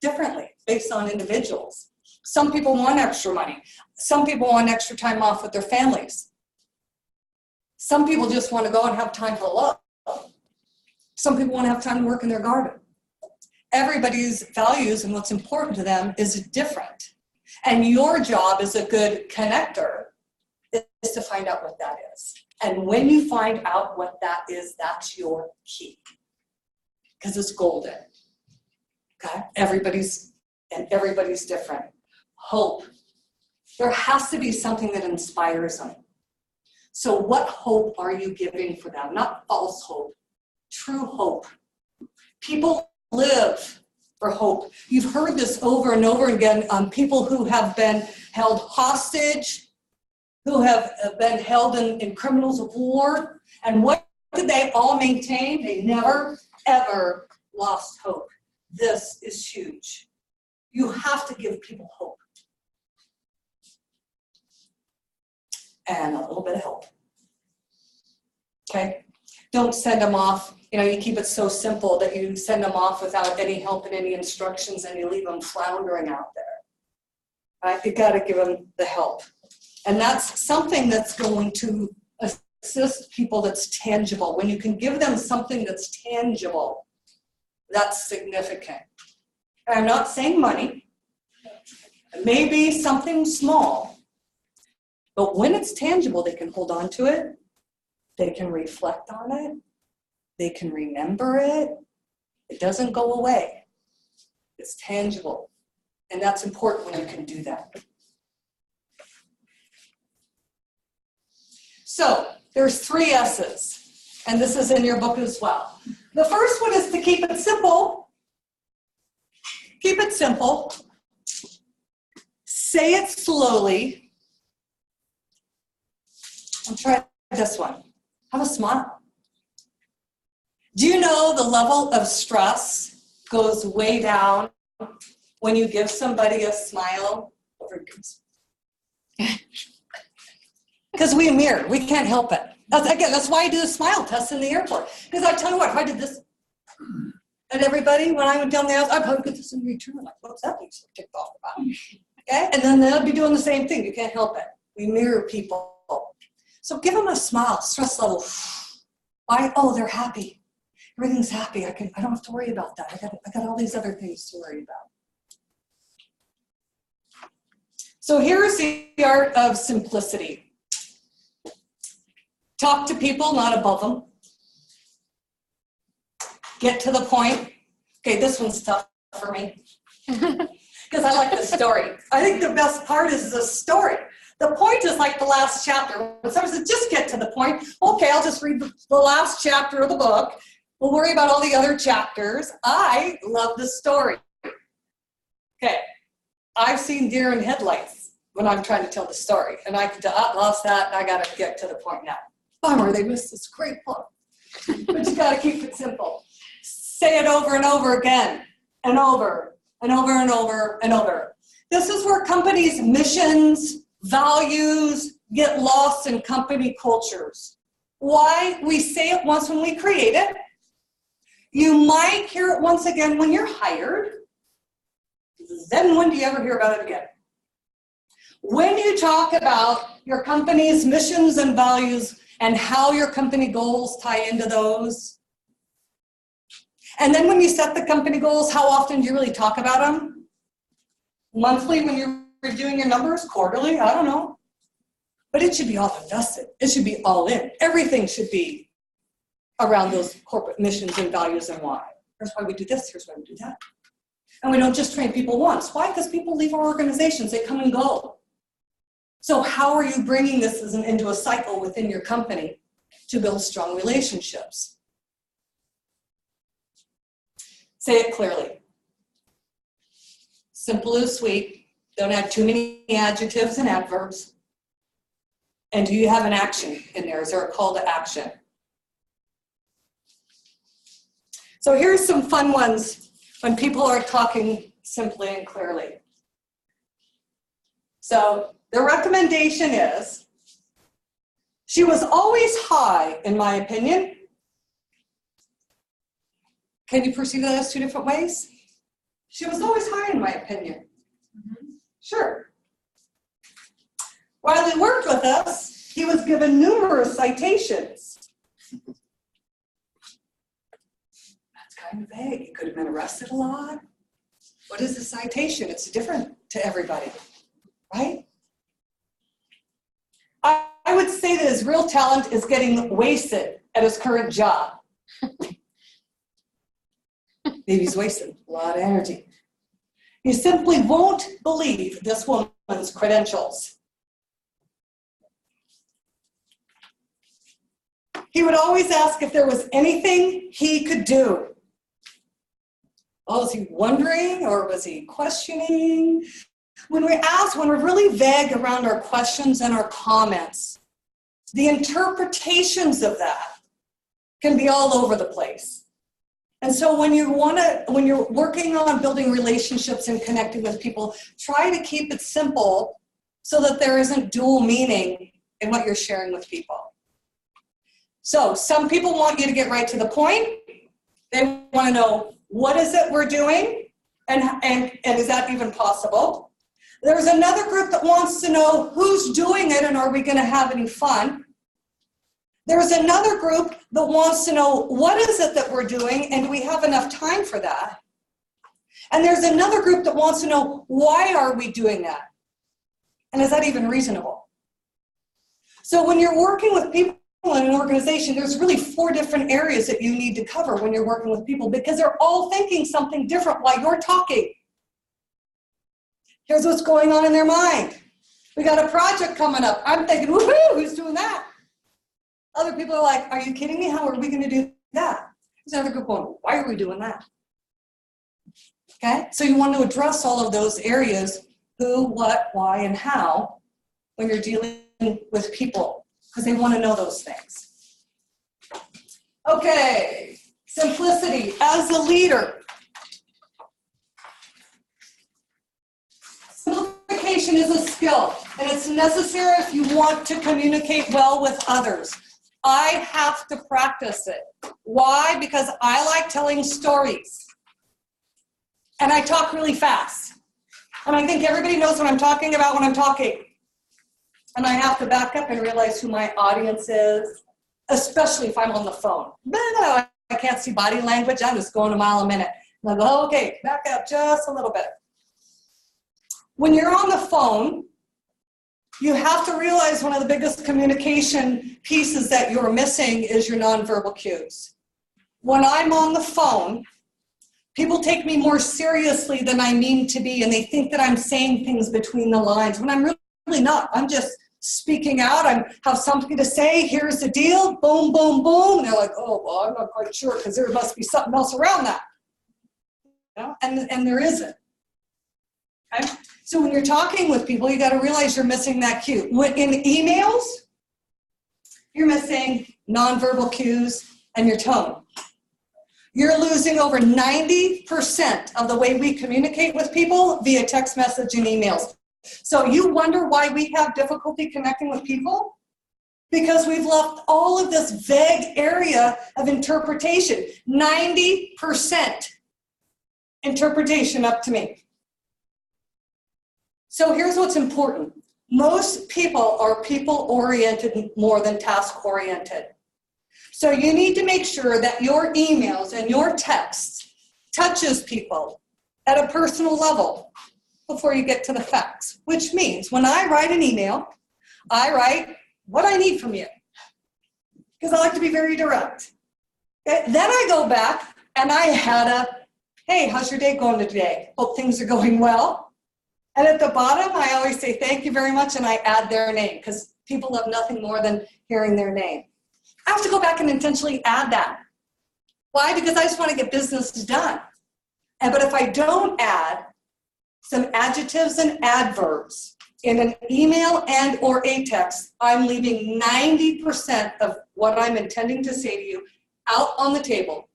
differently based on individuals. Some people want extra money. Some people want extra time off with their families. Some people just want to go and have time for love. Some people want to have time to work in their garden. Everybody's values and what's important to them is different. And your job as a good connector is to find out what that is. And when you find out what that is, that's your key. Because it's golden. Okay? Everybody's different. Hope. There has to be something that inspires them. So what hope are you giving for them? Not false hope, true hope. People live for hope. You've heard this over and over again on people who have been held hostage, who have been held in criminals of war. And what did they all maintain? They never, ever lost hope. This is huge. You have to give people hope. And a little bit of help. Okay? Don't send them off. You know, you keep it so simple that you send them off without any help and any instructions and you leave them floundering out there. Right? You got to give them the help. And that's something that's going to assist people that's tangible. When you can give them something that's tangible, that's significant. And I'm not saying money. It may be something small. But when it's tangible, they can hold on to it. They can reflect on it. They can remember it. It doesn't go away. It's tangible. And that's important when you can do that. So there's 3 S's. And this is in your book as well. The first one is to keep it simple. Keep it simple. Say it slowly. And try this one. Have a smile. Do you know the level of stress goes way down when you give somebody a smile? Because we mirror, we can't help it. That's why I do the smile test in the airport. Because I tell you what, if I did this, and everybody, when I went down there, I'd probably get this in return. Like, what's that thing so ticked off about? Okay? And then they'll be doing the same thing. You can't help it. We mirror people. So give them a smile, stress level. Why? Oh, they're happy. Everything's happy. I don't have to worry about that. I got all these other things to worry about. So here's the art of simplicity. Talk to people, not above them. Get to the point. Okay, this one's tough for me. Because I like the story. I think the best part is the story. The point is like the last chapter. When someone says, just get to the point. Okay, I'll just read the last chapter of the book. We'll worry about all the other chapters. I love the story. Okay, I've seen deer in headlights when I'm trying to tell the story. And I lost that, and I got to get to the point now. Bummer, they missed this great book. But you got to keep it simple. Say it over and over again, and over, and over, and over, and over. This is where companies' missions, values get lost in company cultures. Why? We say it once when we create it. You might hear it once again when you're hired. Then when do you ever hear about it again? When you talk about your company's missions and values and how your company goals tie into those. And then when you set the company goals, how often do you really talk about them? Monthly when you're reviewing your numbers, quarterly, I don't know. But it should be all invested. It should be all in. Everything should be around those corporate missions and values and why. Here's why we do this, here's why we do that. And we don't just train people once. Why? Because people leave our organizations, they come and go. So how are you bringing this into a cycle within your company to build strong relationships? Say it clearly. Simple is sweet. Don't add too many adjectives and adverbs. And do you have an action in there? Is there a call to action? So here's some fun ones when people are talking simply and clearly. So the recommendation is, she was always high, in my opinion. Can you perceive that as two different ways? She was always high, in my opinion. Sure. While he worked with us, he was given numerous citations. That's kind of vague. He could have been arrested a lot. What is a citation? It's different to everybody, right? I would say that his real talent is getting wasted at his current job. Maybe he's wasting a lot of energy. You simply won't believe this woman's credentials. He would always ask if there was anything he could do. Oh, was he wondering or was he questioning? When we're really vague around our questions and our comments, the interpretations of that can be all over the place. And so when you're working on building relationships and connecting with people, try to keep it simple so that there isn't dual meaning in what you're sharing with people. So some people want you to get right to the point. They want to know, what is it we're doing? And is that even possible? There's another group that wants to know who's doing it and are we going to have any fun? There's another group that wants to know what is it that we're doing and do we have enough time for that? And there's another group that wants to know why are we doing that? And is that even reasonable? So when you're working with people in an organization, there's really 4 different areas that you need to cover when you're working with people because they're all thinking something different while you're talking. Here's what's going on in their mind. We got a project coming up. I'm thinking, woohoo, who's doing that? Other people are like, are you kidding me? How are we going to do that? There's another group going, why are we doing that? Okay, so you want to address all of those areas, who, what, why, and how, when you're dealing with people, because they want to know those things. Okay, simplicity as a leader. Simplification is a skill, and it's necessary if you want to communicate well with others. I have to practice it. Why? Because I like telling stories. And I talk really fast. And I think everybody knows what I'm talking about when I'm talking. And I have to back up and realize who my audience is, especially if I'm on the phone. No, I can't see body language. I'm just going a mile a minute. And I go, okay, back up just a little bit. When you're on the phone, you have to realize one of the biggest communication pieces that you're missing is your nonverbal cues. When I'm on the phone, people take me more seriously than I mean to be, and they think that I'm saying things between the lines, when I'm really not. I'm just speaking out. I have something to say. Here's the deal. Boom, boom, boom. And they're like, oh, well, I'm not quite sure because there must be something else around that. You know? And there isn't. Okay? So when you're talking with people, you got to realize you're missing that cue. In emails, you're missing nonverbal cues and your tone. You're losing over 90% of the way we communicate with people via text message and emails. So you wonder why we have difficulty connecting with people? Because we've left all of this vague area of interpretation. 90% interpretation up to me. So here's what's important. Most people are people-oriented more than task-oriented. So you need to make sure that your emails and your texts touches people at a personal level before you get to the facts, which means when I write an email, I write what I need from you because I like to be very direct. Okay? Then I go back and I had hey, how's your day going today? Hope things are going well. And at the bottom, I always say, thank you very much, and I add their name, because people love nothing more than hearing their name. I have to go back and intentionally add that. Why? Because I just want to get business done. But if I don't add, some adjectives and adverbs in an email and or a text, I'm leaving 90% of what I'm intending to say to you out on the table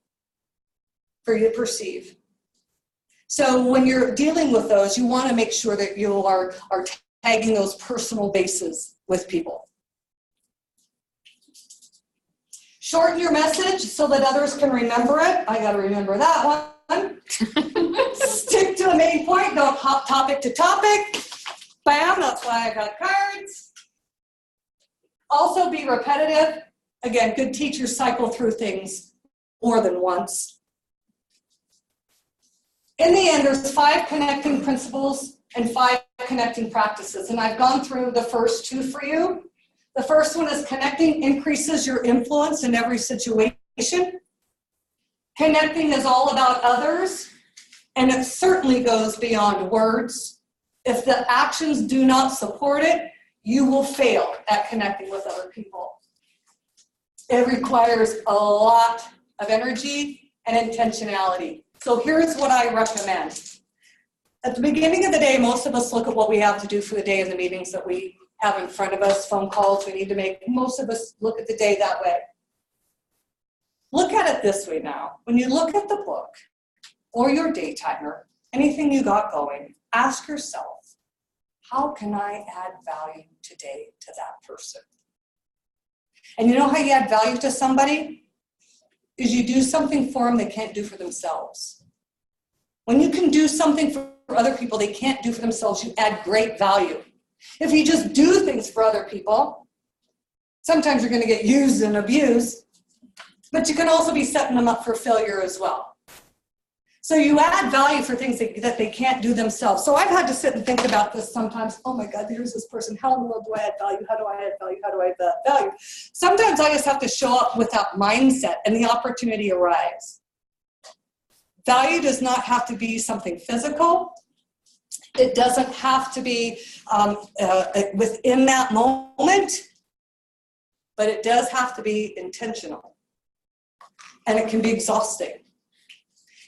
for you to perceive. So when you're dealing with those, you want to make sure that you are tagging those personal bases with people. Shorten your message so that others can remember it. I got to remember that one. Stick to the main point, don't hop topic to topic. Bam, that's why I got cards. Also be repetitive. Again, good teachers cycle through things more than once. In the end, there's 5 connecting principles and 5 connecting practices, and I've gone through the first 2 for you. The first one is connecting increases your influence in every situation. Connecting is all about others, and it certainly goes beyond words. If the actions do not support it, you will fail at connecting with other people. It requires a lot of energy and intentionality. So here's what I recommend. At the beginning of the day, most of us look at what we have to do for the day in the meetings that we have in front of us, phone calls we need to make. Most of us look at the day that way. Look at it this way now. When you look at the book or your day timer, anything you got going, ask yourself, how can I add value today to that person? And you know how you add value to somebody? Is you do something for them they can't do for themselves. When you can do something for other people they can't do for themselves, you add great value. If you just do things for other people, sometimes you're going to get used and abused, but you can also be setting them up for failure as well. So you add value for things that they can't do themselves. So I've had to sit and think about this sometimes. Oh my God, here's this person. How in the world do I add value? How do I add value? How do I add value? Sometimes I just have to show up with that mindset and the opportunity arrives. Value does not have to be something physical. It doesn't have to be within that moment, but it does have to be intentional. And it can be exhausting.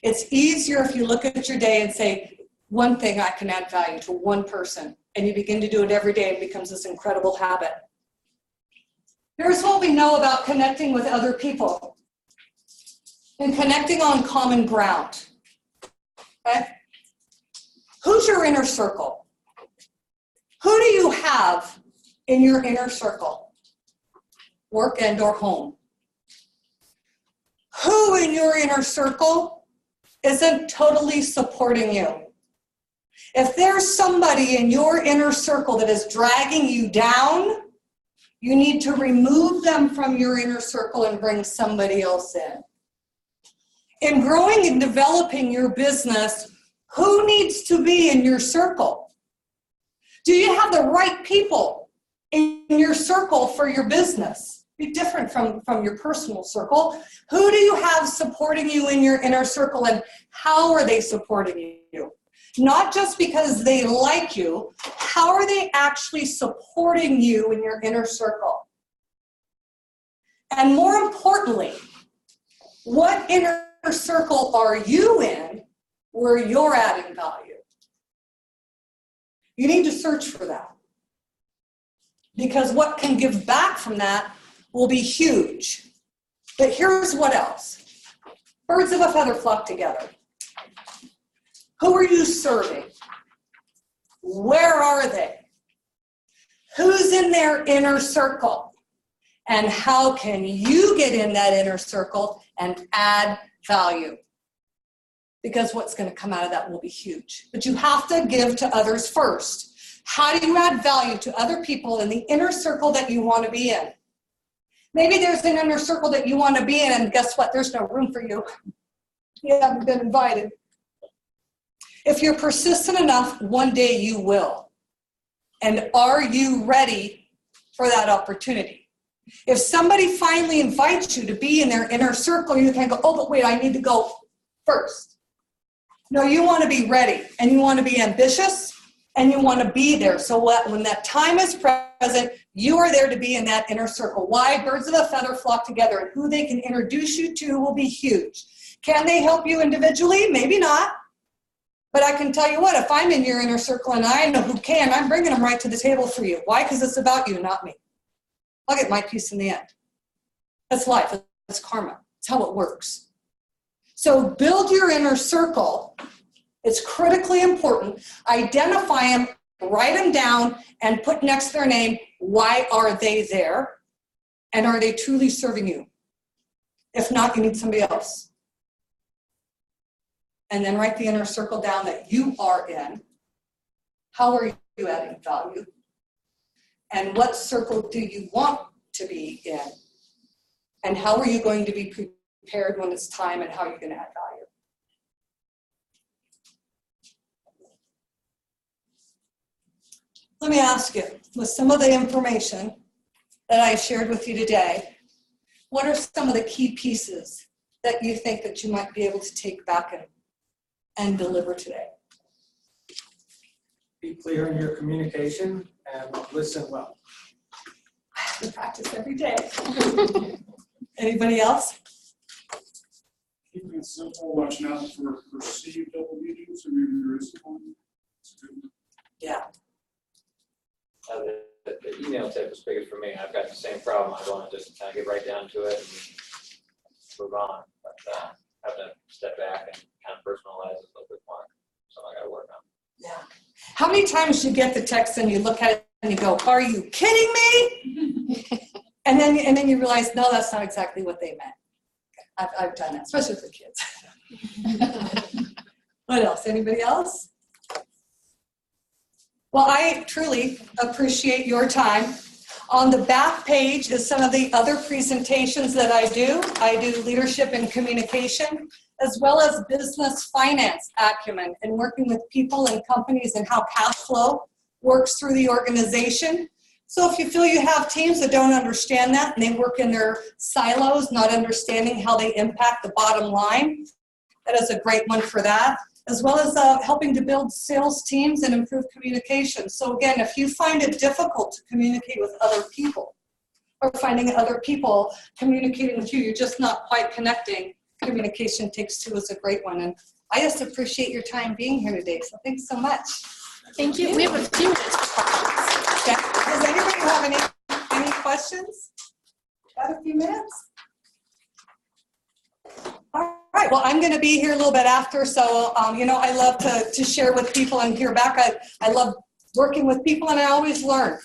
It's easier if you look at your day and say, one thing I can add value to one person, and you begin to do it every day and it becomes this incredible habit. Here's what we know about connecting with other people and connecting on common ground. Okay? Who's your inner circle? Who do you have in your inner circle? Work and or home. Who in your inner circle isn't totally supporting you? If there's somebody in your inner circle that is dragging you down, you need to remove them from your inner circle and bring somebody else in. In growing and developing your business, who needs to be in your circle? Do you have the right people in your circle for your business? Be different from your personal circle. Who do you have supporting you in your inner circle, and how are they supporting you? Not just because they like you, how are they actually supporting you in your inner circle? And more importantly, what inner circle are you in where you're adding value? You need to search for that. Because what can give back from that will be huge. But here's what else. Birds of a feather flock together. Who are you serving? Where are they? Who's in their inner circle? And how can you get in that inner circle and add value? Because what's going to come out of that will be huge. But you have to give to others first. How do you add value to other people in the inner circle that you want to be in? Maybe there's an inner circle that you want to be in, and guess what? There's no room for you. You haven't been invited. If you're persistent enough, one day you will. And are you ready for that opportunity? If somebody finally invites you to be in their inner circle, you can't go, oh, but wait, I need to go first. No, you want to be ready, and you want to be ambitious, and you want to be there. So when that time is present, you are there to be in that inner circle. Why? Birds of a feather flock together, and who they can introduce you to will be huge. Can they help you individually? Maybe not. But I can tell you what, if I'm in your inner circle and I know who can, I'm bringing them right to the table for you. Why? Because it's about you, not me. I'll get my piece in the end. That's life. That's karma. It's how it works. So build your inner circle. It's critically important. Identify them, write them down, and put next to their name, why are they there? And are they truly serving you? If not, you need somebody else. And then write the inner circle down that you are in. How are you adding value? And what circle do you want to be in? And how are you going to be prepared when it's time, and how are you going to add value? Let me ask you, with some of the information that I shared with you today, what are some of the key pieces that you think that you might be able to take back and deliver today? Be clear in your communication and listen well. I have to practice every day. Anybody else? Keeping it simple, watching out for perceived double meanings, or maybe there is one. Yeah. The email tip is bigger for me. I've got the same problem. I want to just kind of get right down to it and move on. But have to step back and kind of personalize it a little bit more. Something I got to work on. Yeah. How many times you get the text and you look at it and you go, "Are you kidding me?" and then you realize, no, that's not exactly what they meant. I've done that, especially with the kids. What else? Anybody else? Well, I truly appreciate your time. On the back page is some of the other presentations that I do. I do leadership and communication, as well as business finance acumen, and working with people and companies and how cash flow works through the organization. So if you feel you have teams that don't understand that and they work in their silos, not understanding how they impact the bottom line, that is a great one for that. As well as helping to build sales teams and improve communication. So again, if you find it difficult to communicate with other people, or finding other people communicating with you, you're just not quite connecting, Communication Takes Two is a great one. And I just appreciate your time being here today, so thanks so much. Thank you. We have a few minutes for questions. Okay. Does anybody have any questions? Got a few minutes? All right, well, I'm going to be here a little bit after, so, I love to share with people and hear back. I love working with people, and I always learn.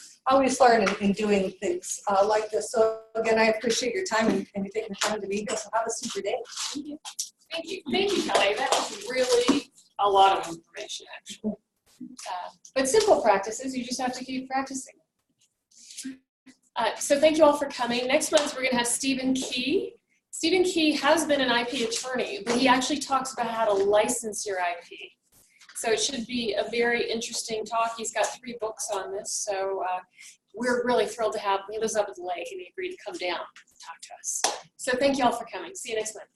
In doing things like this. So, again, I appreciate your time and you taking the time to be here, so have a super day. Thank you. Thank you, Kelly. That was really a lot of information, actually. But simple practices, you just have to keep practicing. So thank you all for coming. Next month, we're going to have Stephen Key. Stephen Key has been an IP attorney, but he actually talks about how to license your IP. So it should be a very interesting talk. He's got 3 books on this, so we're really thrilled to have him. He lives up at the lake, and he agreed to come down and talk to us. So thank you all for coming. See you next month.